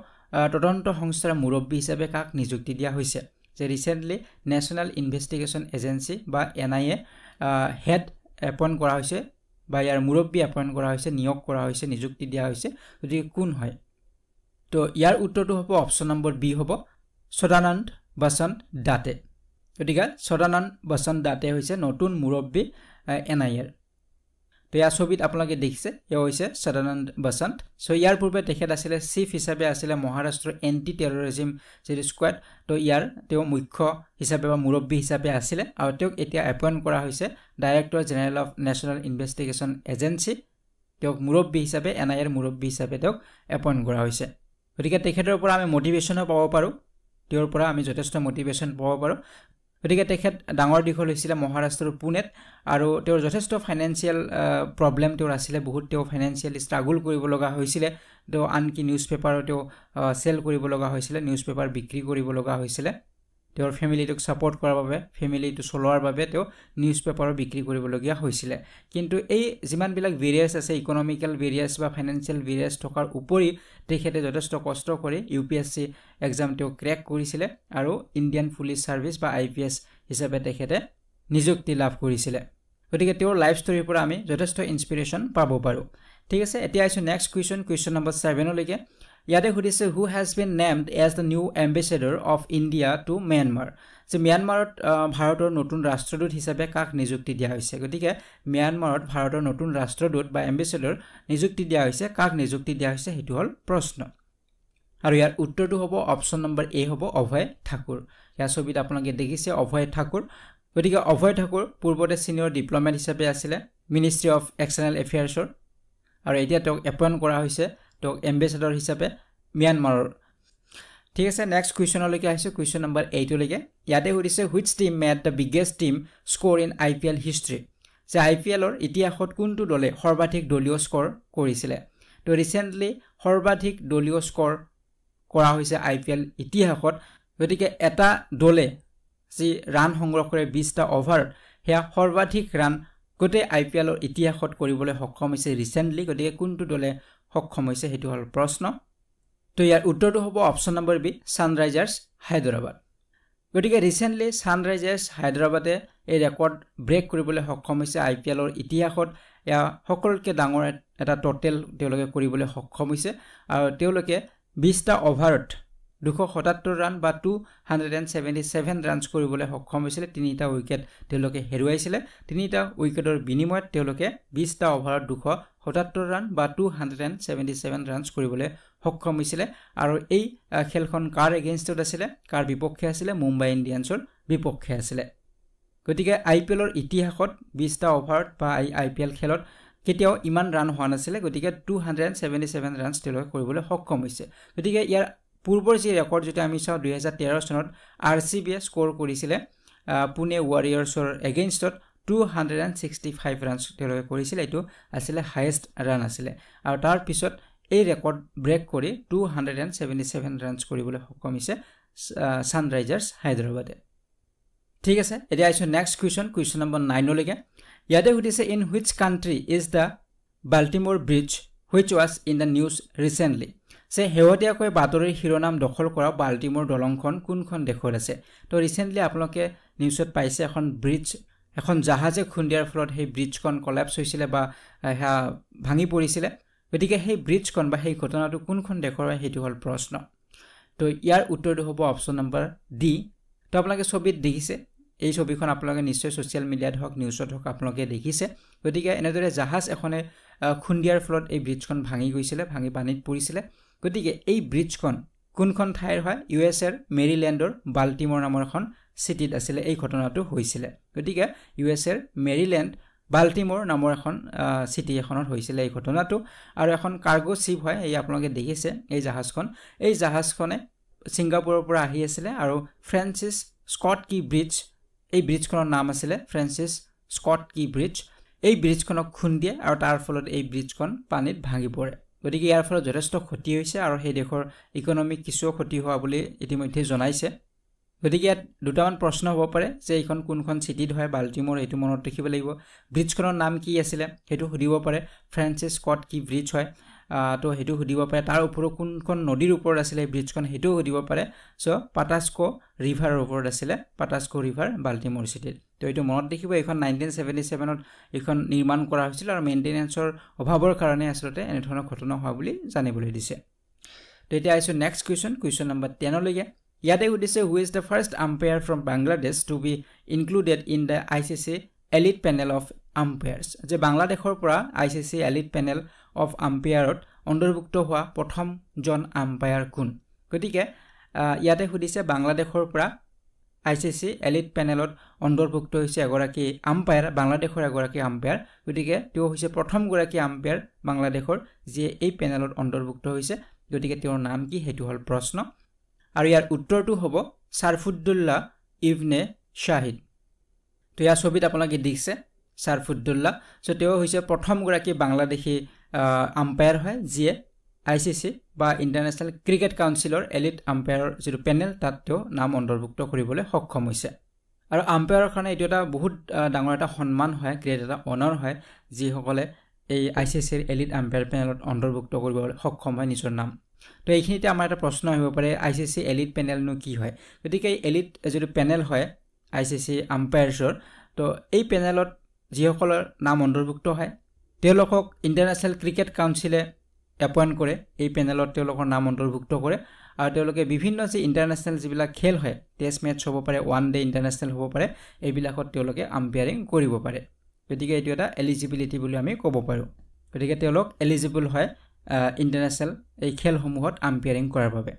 তদন্ত সংস্থাৰ মুৰব্বী হিচাপে কাক নিযুক্তি দিয়া হৈছে যে ৰিসেন্টলি নেশ্যনেল ইনভেষ্টিগেশ্যন এজেন্সি বা এনআইএ হেড এপইন্ট কৰা হৈছে বা ইয়াৰ মুৰব্বী এপইন্ট কৰা হৈছে নিয়োগ কৰা হৈছে নিযুক্তি দিয়া হৈছে গতিকে কোন হয় তো ইয়াৰ উত্তৰটো হ'ব অপচন নম্বৰ বি হ'ব সদানন্দ বসন্ত দাতে গতিকে সদানন্দ বসন্ত দাতে হৈছে নতুন মুৰব্বী এনআইএৰ তো ইয়াৰ ছবিত আপোনালোকে দেখিছে এয়া হৈছে সদানন্দ বসন্ত সো ইয়াৰ পূৰ্বে তেখেত আছিলে চিফ হিচাপে আছিলে মহাৰাষ্ট্ৰ এন্টি টেৰৰিজম স্কোৱাড তো ইয়াৰ তেওঁ মুখ্য হিচাপে বা মুৰব্বী হিচাপে আছিলে আৰু তেওঁক এতিয়া এপইন্ট কৰা হৈছে director general of national investigation agency তেওঁক মুৰব্বী হিচাপে এনআইএৰ মুৰব্বী হিচাপে তেওঁক এপইন্ট কৰা হৈছে গতিকে তেখেতৰ পৰা আমি মোটিভেশ্যনো পাব পাৰোঁ তেওঁৰ পৰা আমি যথেষ্ট মোটিভেশ্যন পাব পাৰোঁ গতিকে তেখেত ডাঙৰ দীঘল হৈছিলে মহাৰাষ্ট্ৰৰ পুনেত আৰু তেওঁৰ যথেষ্ট ফাইনেন্সিয়েল প্ৰবলেম তেওঁৰ আছিলে বহুত তেওঁ ফাইনেন্সিয়েলি ষ্ট্ৰাগল কৰিব লগা হৈছিলে তেওঁ আনকি নিউজ পেপাৰো তেওঁ সেল কৰিব লগা হৈছিলে নিউজ পেপাৰ বিক্ৰী কৰিব লগা হৈছিলে তেওঁৰ ফেমিলিটোক সাপোৰ্ট কৰাৰ বাবে ফেমিলিটো চলোৱাৰ বাবে তেওঁ নিউজ পেপাৰো বিক্ৰী কৰিবলগীয়া হৈছিলে কিন্তু এই যিমানবিলাক ভেৰিয়াছ আছে ইকনমিক্যাল ভেৰিয়াছ বা ফাইনেন্সিয়েল ভেৰিয়াছ থকাৰ উপৰি তেখেতে যথেষ্ট কষ্ট কৰি ইউপিএসসি এক্সাম তেওঁ ক্ৰেক কৰিছিলে আৰু ইণ্ডিয়ান পুলিচ সাৰ্ভিস বা আইপিএস হিচাপে তেখেতে নিযুক্তি লাভ কৰিছিলে গতিকে তেওঁৰ লাইফ ষ্টৰীৰ পৰা আমি যথেষ্ট ইনস্পিৰেশ্যন পাব পাৰোঁ ঠিক আছে এতিয়া আইছো নেক্সট কুৱেশ্যন নম্বৰ 7 লৈকে ইয়াতে সুধিছে who has been named as the new ambassador of India to Myanmar যে ম্যানমাৰত ভাৰতৰ নতুন ৰাষ্ট্ৰদূত হিচাপে কাক নিযুক্তি দিয়া হৈছে গতিকে ম্যানমাৰত ভাৰতৰ নতুন ৰাষ্ট্ৰদূত বা এম্বেছাডৰ নিযুক্তি দিয়া হৈছে কাক নিযুক্তি দিয়া হৈছে হেতু হল প্ৰশ্ন আৰু ইয়াৰ উত্তৰটো হ'ব অপশ্যন নম্বৰ এ হ'ব অভয় ঠাকুৰ ইয়াৰ ছবিত আপোনালোকে দেখিছে অভয় ঠাকুৰ গতিকে অভয় ঠাকুৰ পূৰ্বতে সিনিয়ৰ ডিপ্লোমেট হিচাপে আছিল মিনিষ্ট্ৰি অফ এক্সটাৰ্নেল এফেয়াৰ্ছৰ আৰু এতিয়া তেওঁক এপইণ্ট কৰা হৈছে তেওঁক এম্বেছাডৰ হিচাপে ম্যানমাৰৰ ঠিক আছে নেক্সট কুৱেশ্যনলৈকে আহিছোঁ কুৱেশ্যন নম্বৰ 8 লৈকে ইয়াতে সুধিছে which team made the biggest team score in IPL history যে IPLৰ ইতিহাসত কোনটো দলে সৰ্বাধিক দলীয় স্ক'ৰ কৰিছিলে তো ৰিচেণ্টলি সৰ্বাধিক দলীয় স্ক'ৰ কৰা হৈছে IPL ইতিহাসত গতিকে এটা দলে যি ৰান সংগ্ৰহ কৰে 20টা অভাৰ হেয়া সৰ্বাধিক ৰান গোটেই IPLৰ ইতিহাসত কৰিবলৈ সক্ষম হৈছে ৰিচেণ্টলি গতিকে কোনটো দলে সক্ষম হৈছে হেতু হল প্ৰশ্ন তো ইয়াৰ উত্তৰটো হ'ব অপশ্যন নম্বৰ বি সানৰাইজাৰ্ছ হায়দৰাবাদ গতিকে ৰিচেণ্টলি সানৰাইজাৰ্ছ হায়দৰাবাদে এই ৰেকৰ্ড ব্ৰেক কৰিবলৈ সক্ষম হৈছে IPLৰ ইতিহাসত এয়া সকলোতকৈ ডাঙৰ এটা টোটেল তেওঁলোকে কৰিবলৈ সক্ষম হৈছে আৰু তেওঁলোকে 20টা অভাৰত 277 ৰান বা 277 ৰানছ কৰিবলৈ সক্ষম হৈছিল তিনিটা উইকেট তেওঁলোকে হেৰুৱাইছিলে তিনিটা উইকেটৰ বিনিময়ত তেওঁলোকে 20টা অভাৰত 277 ৰান বা 277 ৰানছ কৰিবলৈ সক্ষম হৈছিল আৰু এই খেলখন কাৰ এগেইনষ্টত আছিল কাৰ বিপক্ষে আছিল মুম্বাই ইণ্ডিয়ানছৰ বিপক্ষে আছিল গতিকে IPLৰ ইতিহাসত 20টা অভাৰত বা IPL খেলত কেতিয়াও ইমান ৰান হোৱা নাছিল গতিকে 277 ৰানছ তেওঁলোকে কৰিবলৈ সক্ষম হৈছে গতিকে ইয়াৰ পূৰ্বৰ যি ৰেকৰ্ড যেটা আমি চাও 2013 চনত RCB স্ক'ৰ কৰিছিল পুনে ৱাৰিয়ৰ্ছৰ এগেইনষ্টত 265 ৰানছ তেওঁলোকে কৰিছিল এটো আছিল হাইয়েষ্ট ৰান আছিল আৰু তাৰ পিছত এই ৰেকৰ্ড ব্ৰেক কৰি 277 ৰানছ কৰিবলৈ সক্ষম হৈছে সানৰাইজাৰ্ছ হায়দৰাবাদে ঠিক আছে এতিয়া আইছো নেক্সট কুৱেশ্যন নম্বৰ 9 লৈকে ইয়াতে সুধিছে in which country is the Baltimore bridge which was in the news recently সে হেৱতীয়াকৈ বাতৰিৰ শিৰোনাম দখল কৰা বাল্টিমোৰ দলংখন কোনখন দেশত আছে তো ৰিচেণ্টলি আপোনালোকে নিউজত পাইছে এখন ব্ৰিজ এখন জাহাজে খুন্দিয়াৰ ফলত সেই ব্ৰিজখন কলাপস হৈছিল বা ভাঙি পৰিছিল গতিকে সেই ব্ৰিজখন বা সেই ঘটনাটো কোনখন দেশৰ হয় হেতু হল প্ৰশ্ন তো ইয়াৰ উত্তৰটো হ'ব অপশ্যন নম্বৰ ডি তো আপোনালোকে ছবিত দেখিছে এই ছবিখন আপোনালোকে নিশ্চয় সোশ্যাল মিডিয়াত হওক নিউজত হওক আপোনালোকে দেখিছে গতিকে এনেদৰে জাহাজ এখনে খুন্দিয়াৰ ফলত এই ব্ৰিজখন ভাঙি গৈছিল ভাঙি পানীত পৰিছিল গতিকে এই ব্ৰিজখন কোনখন ঠাইৰ হয় ইউএছৰ মেৰিল্যান্ডৰ বাল্টিমোৰ নামৰ এখন সিটিত আছিল এই ঘটনাটো হৈছিল গতিকে ইউএছৰ মেৰিল্যান্ড বাল্টিমোৰ নামৰ এখন সিটি এখনত হৈছিল এই ঘটনাটো আৰু এখন কাৰ্গো শিপ হয় এই আপোনালোকে দেখিছে এই জাহাজখনে সিংগাপুৰৰ পৰা আহি আছিল আৰু ফ্ৰান্সিছ স্কট কি ব্ৰিজ এই ব্ৰিজখনৰ নাম আছিল ফ্ৰান্সিছ স্কট কি ব্ৰিজ এই ব্ৰিজখনক খুন্দিয়ে আৰু তাৰ ফলত এই ব্ৰিজখন পানীত ভাঙি পৰে গতিকে ইয়াৰ ফলত যথেষ্ট ক্ষতি হৈছে আৰু সেই দেশৰ ইকোনমিক কিছু ক্ষতি হোৱা বুলি ইতিমধ্যে জনাইছে গতিকে ইয়াত দুটামান প্ৰশ্ন হ'ব পাৰে যে এইখন কোনখন সিটিত হয় বাল্টিমোৰ এটো মনত ৰাখিব লাগিব ব্ৰিজখনৰ নাম কি আছিল হেতু সুধিব পাৰে ফ্ৰান্সিছ স্কট কি ব্ৰিজ হয় তো হেতু সুধিব পাৰে তাৰ ওপৰত কোনখন নদীৰ ওপৰত আছিল ব্ৰিজখন হেতু সুধিব পাৰে সো পাটাস্কো ৰিভাৰৰ ওপৰত আছিল পাটাস্কো ৰিভাৰ বাল্টিমোৰ সিটিত তো এটো মনত ৰাখিব এখন 1977 ত এখন নিৰ্মাণ কৰা হৈছিল আৰু মেইনটেনেন্সৰ অভাৱৰ কাৰণে আসলতে এনে ধৰণৰ ঘটনা হোৱা বুলি জানিবলৈ দিছে তো এতিয়া আইছো নেক্সট কুৱেশ্যন নম্বৰ 10 লৈকে ইয়াতে সুধিছে who is the first umpire from Bangladesh to be included in the ICC elite panel of umpires যে বাংলাদেশৰ পৰা ICC এলিট পেনেল অফ আম্পায়াৰত অন্তৰ্ভুক্ত হোৱা প্ৰথমজন আম্পায়াৰ কোন গতিকে ইয়াতে সুধিছে বাংলাদেশৰ পৰা ICC এলিট পেনেলত অন্তৰ্ভুক্ত হৈছে এগৰাকী আম্পায়াৰ বাংলাদেশৰ এগৰাকী আম্পায়াৰ গতিকে তেওঁ হৈছে প্ৰথম গৰাকী আম্পায়াৰ বাংলাদেশৰ যে এই পেনেলত অন্তৰ্ভুক্ত হৈছে গতিকে তেওঁৰ নাম কি হেতু হল প্ৰশ্ন আৰু ইয়াৰ উত্তৰটো হ'ব সাৰফুদ্দুল্লাহ ইবনে শাহিদ তো ইয়াৰ ছবিত আপোনালোকে দেখিছে সাৰফুদ্দুল্লাহ সো তেওঁ হৈছে প্ৰথম গৰাকী বাংলাদেশী আম্পায়াৰ হয় যিয়ে ICC বা ইন্টাৰনেশ্যনেল ক্ৰিকেট কাউন্সিলৰ এলিট আম্পায়াৰৰ যেটো পেনেল তাত তেওঁ নাম অন্তৰ্ভুক্ত কৰিবলৈ সক্ষম হৈছে আৰু আম্পায়াৰৰ কাৰণে এটো এটা বহুত ডাঙৰ এটা সন্মান হয় গ্ৰেট এটা অনাৰ হয় যিসকলে এই ICCৰ এলিট আম্পায়াৰ পেনেলত অন্তৰ্ভুক্ত কৰিবলৈ সক্ষম হয় নিজৰ নাম তো এইখিনিতে আমাৰ এটা প্ৰশ্ন আহিব পাৰে ICC এলিট পেনেলনো কি হয় গতিকে এলিট যেটো পেনেল হয় ICC আম্পায়াৰ্ছৰ তো এই পেনেলত যিসকলৰ নাম অন্তৰ্ভুক্ত হয় তেওঁলোকক ইন্টাৰনেশ্যনেল ক্ৰিকেট কাউন্সিলে এপইণ্ট কৰে এই পেনেলত তেওঁলোকৰ নাম অন্তৰ্ভুক্ত কৰে আৰু তেওঁলোকে বিভিন্ন যে ইন্টাৰনেশ্যনেল যিবিলাক খেল হয় টেষ্ট মেচ হ'ব পাৰে ওৱান ডে ইন্টাৰনেশ্যনেল হ'ব পাৰে এইবিলাকত তেওঁলোকে আম্পায়াৰিং কৰিব পাৰে গতিকে এটো এটা এলিজিবিলিটি বুলি আমি ক'ব পাৰো গতিকে তেওঁলোক এলিজিবল হয় ইণ্টাৰনেশ্যনেল এই খেলসমূহত আম্পায়াৰিং কৰাৰ বাবে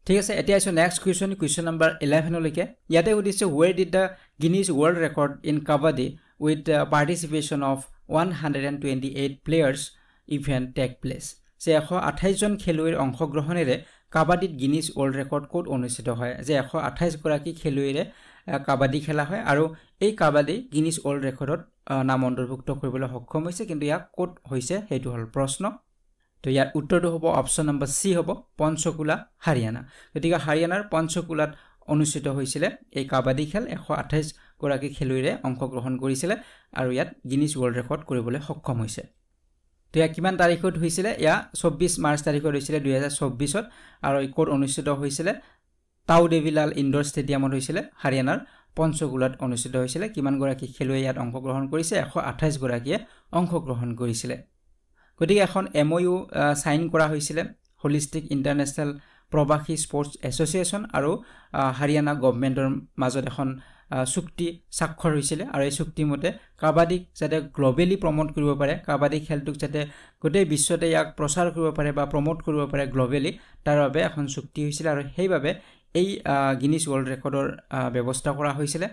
ঠিক আছে এতিয়া আছো নেক্সট কুৱেশ্যন নম্বৰ 11 লৈকে ইয়াতে সুধিছে where did the Guinness World Record in Kabaddi with the participation of 128 players event take place যে 128 জন খেলুৱৈৰ অংশগ্ৰহণেৰে কাবাডীত গিনিছ ৱৰ্ল্ড ৰেকৰ্ড কোড অনুষ্ঠিত হয় যে 128 গৰাকী খেলুৱৈৰে কাবাডী খেলা হয় আৰু এই কাবাডী গিনিছ ৱৰ্ল্ড ৰেকৰ্ডত নাম অন্তৰ্ভুক্ত কৰিবলৈ সক্ষম হৈছে কিন্তু ইয়াক কোড হৈছে হেতু হল প্ৰশ্ন তো ইয়াৰ উত্তৰটো হ'ব অপচন নম্বৰ সি হ'ব পঞ্চকুলা হাৰিয়ানা গতিকে হাৰিয়ানাৰ পঞ্চকুলাত অনুষ্ঠিত হৈছিল এই কাবাডী খেল 128 গৰাকী খেলুৱৈৰে অংশগ্ৰহণ কৰিছিল আৰু ইয়াত গিনিছ ৱৰ্ল্ড ৰেকৰ্ড কৰিবলৈ সক্ষম হৈছে তো ইয়া কিমান তাৰিখত হৈছিল ইয়া 24 মাৰ্চ তাৰিখত হৈছিল 2024 ত আৰু এই কোড অনুষ্ঠিত হৈছিল টাউ ডেভিলাল ইনডোৰ ষ্টেডিয়ামত হৈছিল হাৰিয়ানাৰ পঞ্চকুলাত অনুষ্ঠিত হৈছিল কিমান গৰাকী খেলুৱৈ ইয়াত অংশগ্ৰহণ কৰিছে 128 গৰাকীয়ে অংশগ্ৰহণ কৰিছিল গতিকে এখন এমওইউ সাইন কৰা হৈছিল হলিষ্টিক ইন্টাৰনেশ্যনেল প্ৰবাসী স্পৰ্টছ এছ'চিয়েশ্যন আৰু হাৰিয়ানা গভৰ্ণমেণ্টৰ মাজত এখন চুক্তি স্বাক্ষৰ হৈছিল আৰু এই চুক্তি মতে কাবাডীক যাতে গ্লোবেলি প্ৰমোট কৰিব পাৰে কাবাডী খেলটোক যাতে গোটেই বিশ্বতে ইয়াক প্ৰচাৰ কৰিব পাৰে বা প্ৰমোট কৰিব পাৰে গ্লোবেলি তাৰ বাবে এখন চুক্তি হৈছিল আৰু সেইভাবে এই গিনিছ ৱৰ্ল্ড ৰেকৰ্ডৰ ব্যৱস্থা কৰা হৈছিল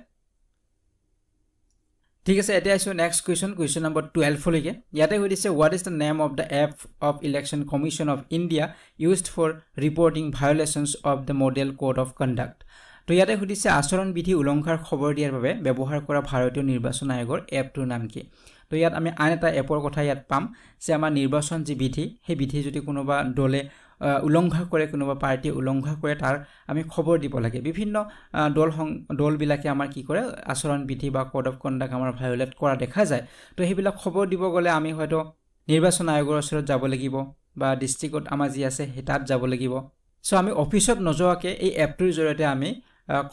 ঠিক আছে এতিয়া আছো নেক্সট কুৱেশ্যন নম্বৰ 12 লৈকে ইয়াতে কৈছে what is the name of the app of election commission of India used for reporting violations of the model code of conduct তো ইয়াতে কৈছে আচৰণ বিধি উলংঘাৰ খবৰ দিয়াৰ বাবে ব্যৱহাৰ কৰা ভাৰতীয় নিৰ্বাচন আয়োগৰ এপটোৰ নাম কি তো ইয়াত আমি আন এটা এপৰ কথা ইয়াত পাম যে আমাৰ নিৰ্বাচন যি বিধি সেই বিধি যদি কোনোবা দলে উলংঘা কৰে কোনোবা পাৰ্টি উলংঘা কৰে তাৰ আমি খবৰ দিব লাগে বিভিন্ন দল বিলাকে আমাৰ কি কৰে আচৰণ বিধি বা কোড অফ কন্ডাক্ট আমাৰ ভায়োলেট কৰা দেখা যায় তো হেবিলাক খবৰ দিব গলে আমি হয়তো নিৰ্বাচন আয়োগৰ ওচৰত যাব লাগিব বা ডিস্ট্ৰিক্টত আমাৰ যি আছে হেতাত যাব লাগিব সো আমি অফিসত নযোৱাকে এই এপটোৰ জৰিয়তে আমি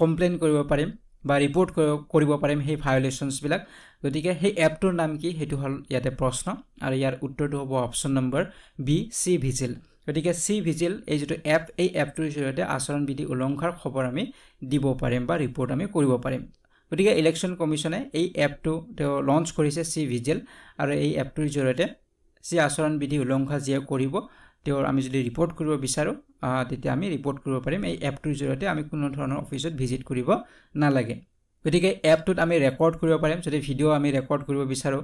কমপ্লেইন কৰিব পাৰিম বা ৰিপোৰ্ট কৰিব পাৰিম সেই ভায়োলেশনস বিলাক গতিকে সেই এপটোৰ নাম কি হেতু হল ইয়াতে প্ৰশ্ন আৰু ইয়াৰ উত্তৰটো হ'ব অপচন নম্বৰ বি সি ভিজিল গতিকে সি ভিজিল এই যেটো এপ এই এপটোৰ জৰিয়তে আচৰণ বিধি উলংঘাৰ খবৰ আমি দিব পাৰিম বা ৰিপোৰ্ট আমি কৰিব পাৰিম গতিকে ইলেকশন কমিশনে এই এপটো লঞ্চ কৰিছে সি ভিজিল আৰু এই এপটোৰ জৰিয়তে সি আচৰণ বিধি উলংঘা যিয়ে কৰিব তেওঁৰ আমি যদি ৰিপোৰ্ট কৰিব বিচাৰো তেতিয়া আমি ৰিপোৰ্ট কৰিব পাৰিম এই এপটোৰ জৰিয়তে আমি কোনো ধৰণৰ অফিসত ভিজিট কৰিব নালাগে গতিকে এপটোত আমি ৰেকৰ্ড কৰিব পাৰিম যদি ভিডিও আমি ৰেকৰ্ড কৰিব বিচাৰো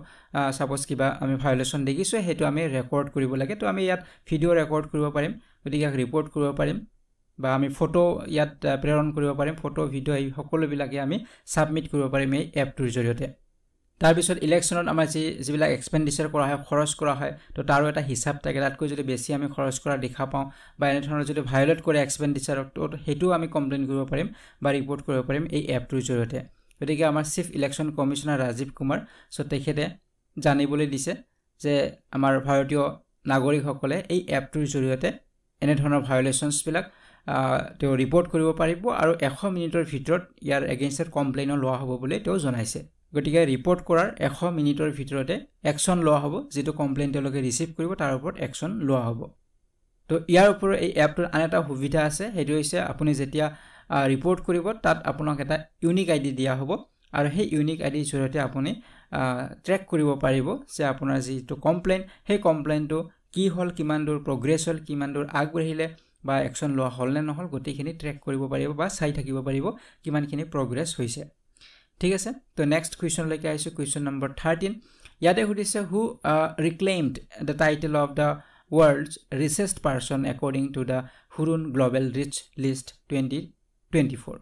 সাপোজ কিবা আমি ভায়োলেশন দেখিছো হেতু আমি ৰেকৰ্ড কৰিব লাগে তো আমি ইয়াত ভিডিও ৰেকৰ্ড কৰিব পাৰিম গতিকে ৰিপোৰ্ট কৰিব পাৰিম বা আমি ফটো ইয়াত প্ৰেৰণ কৰিব পাৰিম ফটো ভিডিও এই সকলো বিলাকে আমি সাবমিট কৰিব পাৰিম এই এপটোৰ জৰিয়তে তাৰ পিছত ইলেকশনত আমাৰ যিবিলাক এক্সপেন্ডিচাৰ কৰা হয় খৰচ কৰা হয় তো তাৰো এটা হিসাব থাকে তাতকৈ যদি বেছি আমি খৰচ কৰা দেখা পাওঁ বা এনে ধৰণৰ যদি ভায়োলেট কৰে এক্সপেন্ডিচাৰক তো হেতু আমি কমপ্লেইন কৰিব পাৰিম বা ৰিপোৰ্ট কৰিব পাৰিম এই এপটোৰ জৰিয়তে গতিকে আমাৰ chief election commissioner Rajiv Kumar so তেখেতে জানিবলৈ দিছে যে আমাৰ ভাৰতীয় নাগৰিকসকলে এই এপটোৰ জৰিয়তে এনে ধৰণৰ ভায়োলেশনস বিলাক তেওঁ ৰিপোৰ্ট কৰিব পাৰিব আৰু 100 মিনিটৰ ভিতৰত ইয়াৰ এগেইনষ্টত কমপ্লেইন লোৱা হ'ব বুলি তেওঁ জনাইছে গতিকে ৰিপোৰ্ট কৰাৰ 100 মিনিটৰ ভিতৰতে একচন লোৱা হ'ব যেটো কমপ্লেইন তেওঁলোকে ৰিসিভ কৰিব তাৰ ওপৰত একচন লোৱা হ'ব তো ইয়াৰ ওপৰত এই এপটোৰ আন এটা সুবিধা আছে হেতু হৈছে আপুনি যেতিয়া ৰিপোৰ্ট কৰিব তাত আপোনাক এটা ইউনিক আইডি দিয়া হ'ব আৰু সেই ইউনিক আইডিৰ জৰিয়তে আপুনি ট্ৰেক কৰিব পাৰিব যে আপোনাৰ যিটো কমপ্লেইন সেই কমপ্লেইনটো কি হল কিমান দূৰ প্ৰগ্ৰেছ হল কিমান দূৰ আগবাঢ়িলে বা একচন লোৱা হল নে নহল গতিখিনি ট্ৰেক কৰিব পাৰিব বা চাই থাকিব পাৰিব কিমানখিনি প্ৰগ্ৰেছ হৈছে ঠিক আছে তো নেক্সট কুৱেশ্যন লৈকে আইছো কুৱেশ্যন নম্বৰ 13 ইয়াতে সুধিছে who reclaimed the title of the world's richest person according to the Hurun Global Rich List 2024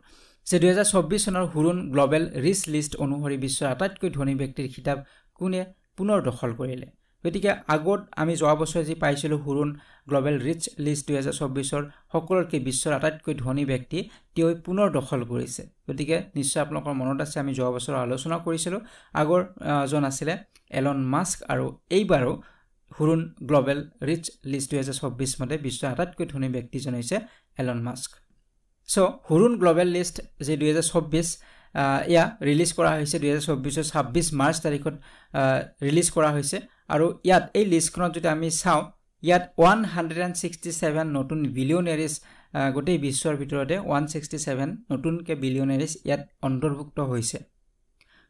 সে 2024 চনৰ হুৰুন গ্লোবাল ৰিচ লিষ্ট অনুসৰি বিশ্বৰ আটাইতকৈ ধনী ব্যক্তিৰ খিতাপ কোনে পুনৰ দখল কৰিলে গতিকে আগত আমি যোৱা বছৰ যি পাইছিলো হুৰুন গ্লোবাল ৰিচ লিষ্ট 2024 ৰ সকলোতকৈ বিশ্বৰ আটাইতকৈ ধনী ব্যক্তি তেওঁ পুনৰ দখল কৰিছে গতিকে নিশ্চয় আপোনালোকৰ মনত আছে আমি যোৱা বছৰ আলোচনা কৰিছিলো আগৰ জন আছিল এলন মাস্ক আৰু এইবাৰো হুৰুন গ্লোবাল ৰিচ লিষ্ট 2024 মতে বিশ্বৰ আটাইতকৈ ধনী ব্যক্তিজন হৈছে এলন মাস্ক সো হুৰুন গ্লোবাল লিষ্ট যে 2024 ইয়া ৰিলিজ কৰা হৈছে 2024 26 মাৰ্চ তাৰিখত ৰিলিজ কৰা হৈছে আৰু ইয়াত এই লিষ্টখনত যদি আমি চাওঁ ইয়াত 167 নতুন বিলিয়নাৰিজ গোটেই বিশ্বৰ ভিতৰতে 167 নতুনকে বিলিয়নাৰিজ ইয়াত অন্তৰ্ভুক্ত হৈছে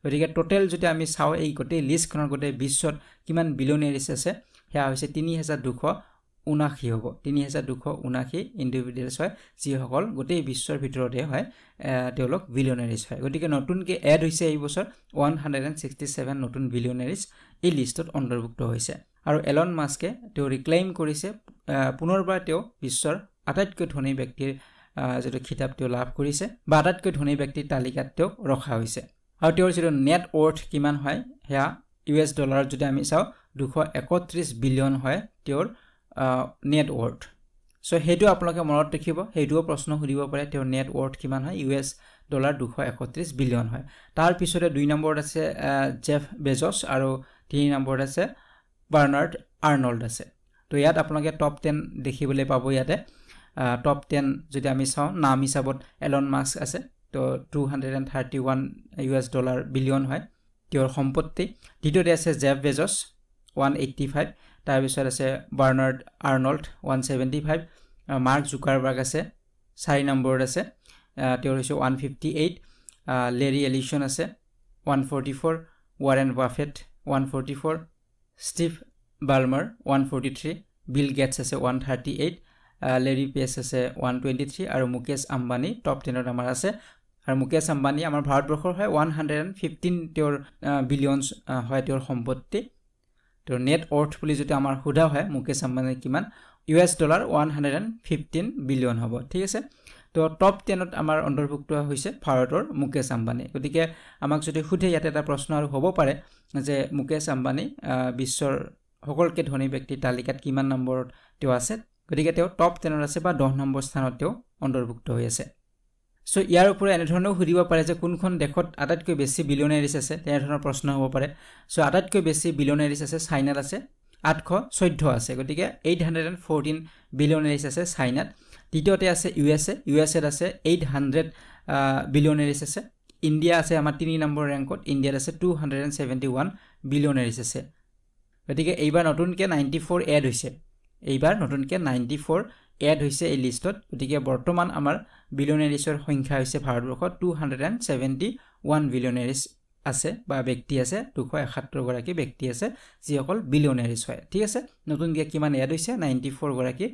গতিকে টোটাল যদি আমি চাওঁ এই গোটেই লিষ্টখনৰ গোটেই বিশ্বত কিমান বিলিয়নাৰিজ আছে সেয়া হৈছে 3279 হ'ব 3279 ইণ্ডিভিজুৱেলছ হয় যিসকল গোটেই বিশ্বৰ ভিতৰতে হয় তেওঁলোক বিলিয়নাৰিজ হয় গতিকে নতুনকৈ এড হৈছে এই বছৰ 167 নতুন বিলিয়নাৰিজ এই লিষ্টত অন্তৰ্ভুক্ত হৈছে আৰু এলন মাস্কে তেওঁ ৰিক্লেইম কৰিছে পুনৰবাৰ তেওঁ বিশ্বৰ আটাইতকৈ ধনী ব্যক্তিৰ যেটো খিতাপ তেওঁ লাভ কৰিছে বা আটাইতকৈ ধনী ব্যক্তিৰ তালিকাত তেওঁ ৰখা হৈছে আৰু তেওঁৰ যেটো নেট ওৰ্থ কিমান হয় হেয়া ইউএছ ডলাৰত যদি আমি চাও 231 বিলিয়ন হয় তেওঁৰ নেট ওৰ্থ সো হেতু আপোনালোকে মনত ৰাখিব হেতুও প্ৰশ্ন সুধিব পাৰে তেওঁৰ নেট ওৰ্থ কিমান হয় ইউএছ ডলাৰ 231 বিলিয়ন হয় তাৰ পিছতে 2 নম্বৰত আছে জেফ বেজছ আৰু 3 নম্বৰত আছে বাৰ্নাৰ্ড আৰ্নল্ড আছে তো ইয়াত আপোনালোকে টপ 10 দেখিবলৈ পাব ইয়াতে টপ 10 যদি আমি চাও নাম হিচাপত এলন মাস্ক আছে তো 231 ইউএছ ডলাৰ বিলিয়ন হয় তেওঁৰ সম্পত্তি দ্বিতীয়তে আছে জেফ বেজছ 185 তাৰ পিছত আছে বাৰ্নাৰ্ড আৰ্নল্ড 175 মাৰ্ক জুকাৰবাৰ্গ আছে 4 নম্বৰত আছে তেওঁৰ হৈছে 158 লেৰি এলিসন আছে 144 Warren Buffett 144 Steve Ballmer 143 Bill Gates আছে 138 লেৰি পেছ আছে 123 আৰু মুকেশ আম্বানী টপ 10ত আমাৰ আছে আৰু মুকেশ আম্বানী আমাৰ ভাৰতবৰ্ষৰ হয় 115 তেওঁৰ বিলিয়নছ হয় তেওঁৰ সম্পত্তি তো নেট ওৰ্থ বুলি যদি আমাৰ সুধা হয় মুকেশ আম্বানী কিমান ইউএছ ডলাৰ 115 বিলিয়ন হ'ব ঠিক আছে তো টপ 10ত আমাৰ অন্তৰ্ভুক্ত হৈছে ভাৰতৰ মুকেশ আম্বানী গতিকে আমাক যদি সুধে ইয়াতে এটা প্ৰশ্ন আৰু হ'ব পাৰে যে মুকেশ আম্বানী বিশ্বৰ সকলকে ধনী ব্যক্তিৰ তালিকাত কিমান নম্বৰত তেওঁ আছে গতিকে তেওঁ টপ 10ত আছে বা 10 নম্বৰ স্থানত তেওঁ অন্তৰ্ভুক্ত হৈ আছে সো ইয়াৰ ওপৰত এনে ধৰণৰ সুধিব পাৰে যে কোনখন দেশত আটাইতকৈ বেছি বিলিয়নাৰিজ আছে তেনে ধৰণৰ প্ৰশ্ন হ'ব পাৰে সো আটাইতকৈ বেছি বিলিয়নাৰিজ আছে চাইনাত আছে 814 আছে গতিকে 814 বিলিয়নাৰিজ আছে চাইনাত দ্বিতীয়তে আছে ইউএছএত আছে 800 বিলিয়নাৰিজ আছে ইণ্ডিয়া আছে আমাৰ 3 নম্বৰ ৰেংকত ইণ্ডিয়াত আছে 271 বিলিয়নাৰিজ আছে গতিকে এইবাৰ নতুনকৈ 94 এড হৈছে এইবাৰ নতুনকৈ 94 এড হৈছে এই লিষ্টত গতিকে বৰ্তমান আমাৰ বিলিয়নাৰিজৰ সংখ্যা হৈছে ভাৰতবৰ্ষত 271 বিলিয়নাৰিজ আছে বা ব্যক্তি আছে 271 গৰাকী ব্যক্তি আছে যিসকল বিলিয়নাৰিজ হয় ঠিক আছে নতুনকৈ কিমান এড হৈছে 94 গৰাকী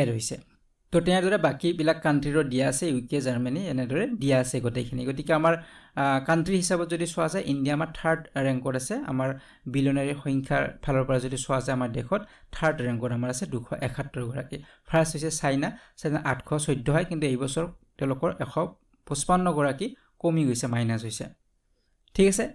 এড হৈছে তো তেনেদৰে বাকি বিলাক কান্ট্ৰিৰ দিয়া আছে ইউকে জাৰ্মানী এনেদৰে দিয়া আছে গোটেইখিনি গতিকে আমাৰ কান্ট্ৰি হিচাপত যদি চোৱা যায় ইণ্ডিয়া আমাৰ 3rd ৰেংকত আছে আমাৰ বিলিয়নাৰিৰ সংখ্যাৰ ফালৰ পৰা যদি চোৱা যায় আমাৰ দেশত 3rd ৰেংকত আমাৰ আছে 271 গৰাকী ফাৰ্স্ট হৈছে চাইনা 814 হয় কিন্তু এই বছৰ তেওঁলোকৰ 155 গৰাকী কমি গৈছে মাইনাস হৈছে ঠিক আছে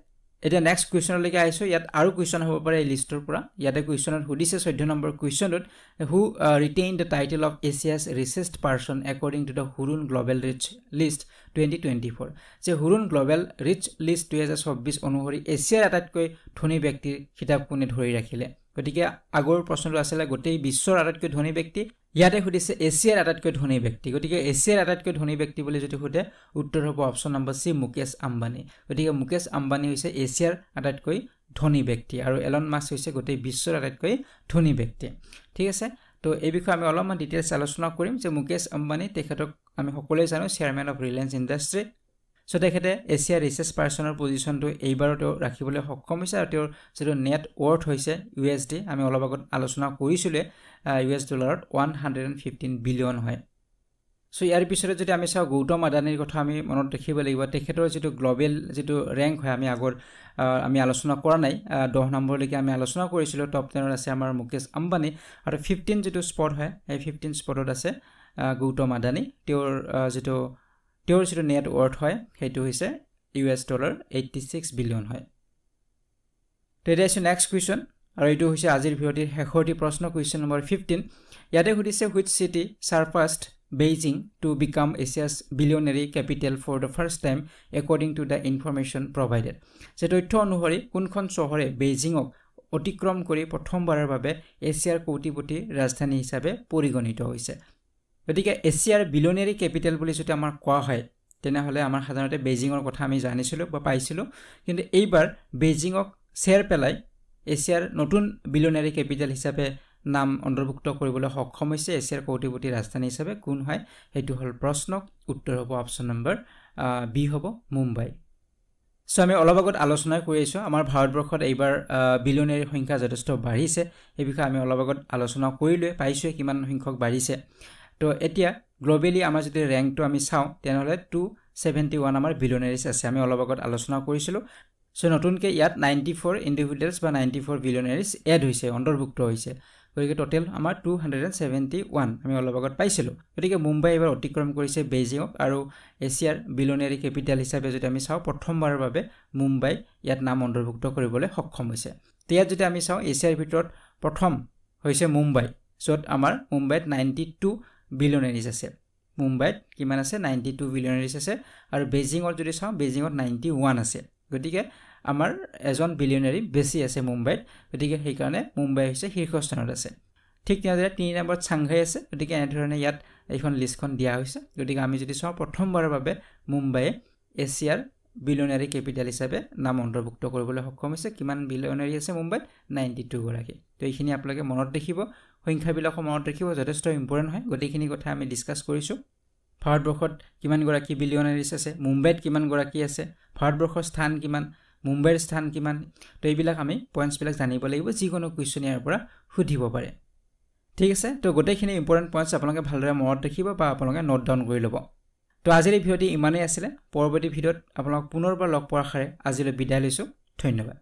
এটা নেক্সট কোৱেশ্চনলৈকে আইছো ইয়াত আৰু কোৱেশ্চন হ'ব পাৰে এই লিষ্টৰ পৰা ইয়াতে কোৱেশ্চনত সুধিছে 14 নম্বৰ কোৱেশ্চনত who retain the title of Asia's richest person according to the Hurun Global Rich List 2024 যে হুৰুন গ্লোবাল ৰিচ লিষ্ট 2024 অনুসৰি এছিয়াৰ আটাইতকৈ ধনী ব্যক্তিৰ খিতাপ কোনে ধৰি ৰাখিলে গতিকে আগৰ প্ৰশ্নটো আছিল গোটেই বিশ্বৰ আটাইতকৈ ধনী ব্যক্তি ইয়াতে সুধিছে এছিয়াৰ আটাইতকৈ ধনী ব্যক্তি গতিকে এছিয়াৰ আটাইতকৈ ধনী ব্যক্তি বুলি যদি সুধে উত্তৰ হ'ব অপচন নম্বৰ সি মুকেশ আম্বানী গতিকে মুকেশ আম্বানী হৈছে এছিয়াৰ আটাইতকৈ ধনী ব্যক্তি আৰু এলন মাস্ক হৈছে গোটেই বিশ্বৰ আটাইতকৈ ধনী ব্যক্তি ঠিক আছে তো এই বিষয়ে আমি অলপমান ডিটেইলছ আলোচনা কৰিম যে মুকেশ আম্বানী তেখেতক আমি সকলোৱে জানো chairman of Reliance industry so তেখেতে এছিয়াৰ ৰিচাৰ্চ পাৰ্সনৰ পজিশনটো এইবাৰতে ৰাখিবলৈ সক্ষম হৈছে আৰু তেওঁৰ যেটো নেট ওৰ্থ হৈছে ইউএছডি আমি অলপ আগত আলোচনা কৰিছিলে ইউএছ ডলাৰত 115 বিলিয়ন হয় সো ইয়াৰ পিছতে যদি আমি চাও গৌতম আদানীৰ কথা আমি মনত ৰাখিব লাগিব তেখেতৰ যেটো গ্লোবাল যেটো ৰেংক হয় আমি আগৰ আমি আলোচনা কৰা নাই 10 নম্বৰলৈকে আমি আলোচনা কৰিছিলো টপ 10ত আছে আমাৰ মুকেশ আম্বানী আৰু 15 যেটো স্পট হয় এই 15 স্পটত আছে গৌতম আদানী তেওঁৰ যেটো নেট ওৰ্থ হয় হেতু হৈছে ইউএছ ডলাৰ 86 বিলিয়ন হয় তো এটা আছে নেক্সট কোৱেশ্চন আৰু এটো হৈছে আজিৰ ভিডিঅ'ৰ শেষৰটি প্ৰশ্ন কোৱেশ্চন নম্বৰ 15 ইয়াতে সুধিছে which city surpassed Beijing to become Asia's billionaire capital for the first time according to the information provided যে তথ্য অনুসৰি কোনখন চহৰে বেইজিংক অতিক্ৰম কৰি প্ৰথমবাৰৰ বাবে এছিয়াৰ কোটিপতি ৰাজধানী হিচাপে পৰিগণিত হৈছে গতিকে এছিয়াৰ বিলিয়নাৰী ক্যাপিটেল বুলি যদি আমাৰ কোৱা হয় তেনেহলে আমাৰ সাধাৰণতে বেইজিংৰ কথা আমি জানিছিলো বা পাইছিলো কিন্তু এইবাৰ বেইজিংক শেয়াৰ পেলাই এছিয়াৰ নতুন বিলিয়নাৰী ক্যাপিটেল হিচাপে নাম অন্তৰ্ভুক্ত কৰিবলৈ সক্ষম হৈছে এছিয়াৰ কোটিপতি ৰাজধানী হিচাপে কোন হয় হেতু হল প্ৰশ্ন উত্তৰ হ'ব অপচন নম্বৰ বি হ'ব মুম্বাই সো আমি অলপ আগত আলোচনা কৰি আছো আমাৰ ভাৰতবৰ্ষত এইবাৰ বিলিয়নাৰী সংখ্যা যথেষ্ট বাঢ়িছে এই বিষয়ে আমি অলপ আগত আলোচনা কৰিলৈ পাইছো কিমান সংখ্যক বাঢ়িছে তো এতিয়া গ্লোবালি আমাৰ যদি ৰেংকটো আমি চাও তেনেহলে 271 আমাৰ বিলিয়নাৰীজ আছে আমি অলপ আগত আলোচনা কৰিছিলো সো নতুনকৈ ইয়াত 94 ইন্ডিভিজুৱেলছ বা 94 বিলিয়নাৰীজ এড হৈছে অন্তৰ্ভুক্ত হৈছে গতিকে টোটেল আমাৰ 271 আমি অলপ আগত পাইছিলো গতিকে মুম্বাই এবাৰ অতিক্ৰম কৰিছে বেইজিংক আৰু এছিয়াৰ বিলিয়নাৰী কেপিটেল হিচাপে যদি আমি চাও প্ৰথমবাৰৰ বাবে মুম্বাই ইয়াত নাম অন্তৰ্ভুক্ত কৰিবলৈ সক্ষম হৈছে তেয়া যদি আমি চাও এছিয়াৰ ভিতৰত প্ৰথম হৈছে মুম্বাই য'ত আমাৰ মুম্বাইত 92 বিলিয়নাৰীজ আছে মুম্বাইত কিমান আছে 92 বিলিয়নাৰীজ আছে আৰু বেইজিংৰ যদি চাও বেইজিংত 91 আছে গতিকে আমাৰ এজন বিলিয়নাৰী বেছি আছে মুম্বাইত গতিকে সেই কাৰণে মুম্বাই হৈছে শীৰ্ষস্থানত আছে ঠিক তেনেদৰে 3 নম্বৰত চাংঘাই আছে গতিকে এনে ধৰণে ইয়াত এইখন লিষ্টখন দিয়া হৈছে গতিকে আমি যদি চাও প্ৰথমবাৰৰ বাবে মুম্বাই এছিয়াৰ বিলিয়নাৰী কেপিটেল হিচাপে নাম অন্তৰ্ভুক্ত কৰিবলৈ সক্ষম হৈছে কিমান বিলিয়নাৰী আছে মুম্বাইত 92 গৰাকী তো এইখিনি আপোনালোকে মনত ৰাখিব সংখ্যাবিলাক মনত ৰাখিব যথেষ্ট ইম্পৰ্টেন্ট হয় গতিখিনি কথা আমি ডিসকাস কৰিছো ভাৰতবৰ্ষত কিমান গৰাকী বিলিয়নাৰীজ আছে মুম্বাইত কিমান গৰাকী আছে ভাৰতবৰ্ষৰ স্থান কিমান মুম্বাইৰ স্থান কিমান তো এইবিলাক আমি পইণ্টছ বিলাক জানিব লাগিব যিকোনো কোৱেশ্চন ইয়াৰ পৰা সুধিব পাৰে ঠিক আছে তো গোটেইখিনি ইম্পৰ্টেন্ট পইণ্টছ আপোনালোকে ভালদৰে মনত ৰাখিব বা আপোনালোকে নোট ডাউন কৰি ল'ব তো আজিৰ এই ভিডিঅ'টি ইমানেই আছিল পৰৱৰ্তী ভিডিঅ'ত আপোনালোক পুনৰবাৰ লগ পোৱাৰ আশাৰে আজিলৈ বিদায় লৈছো ধন্যবাদ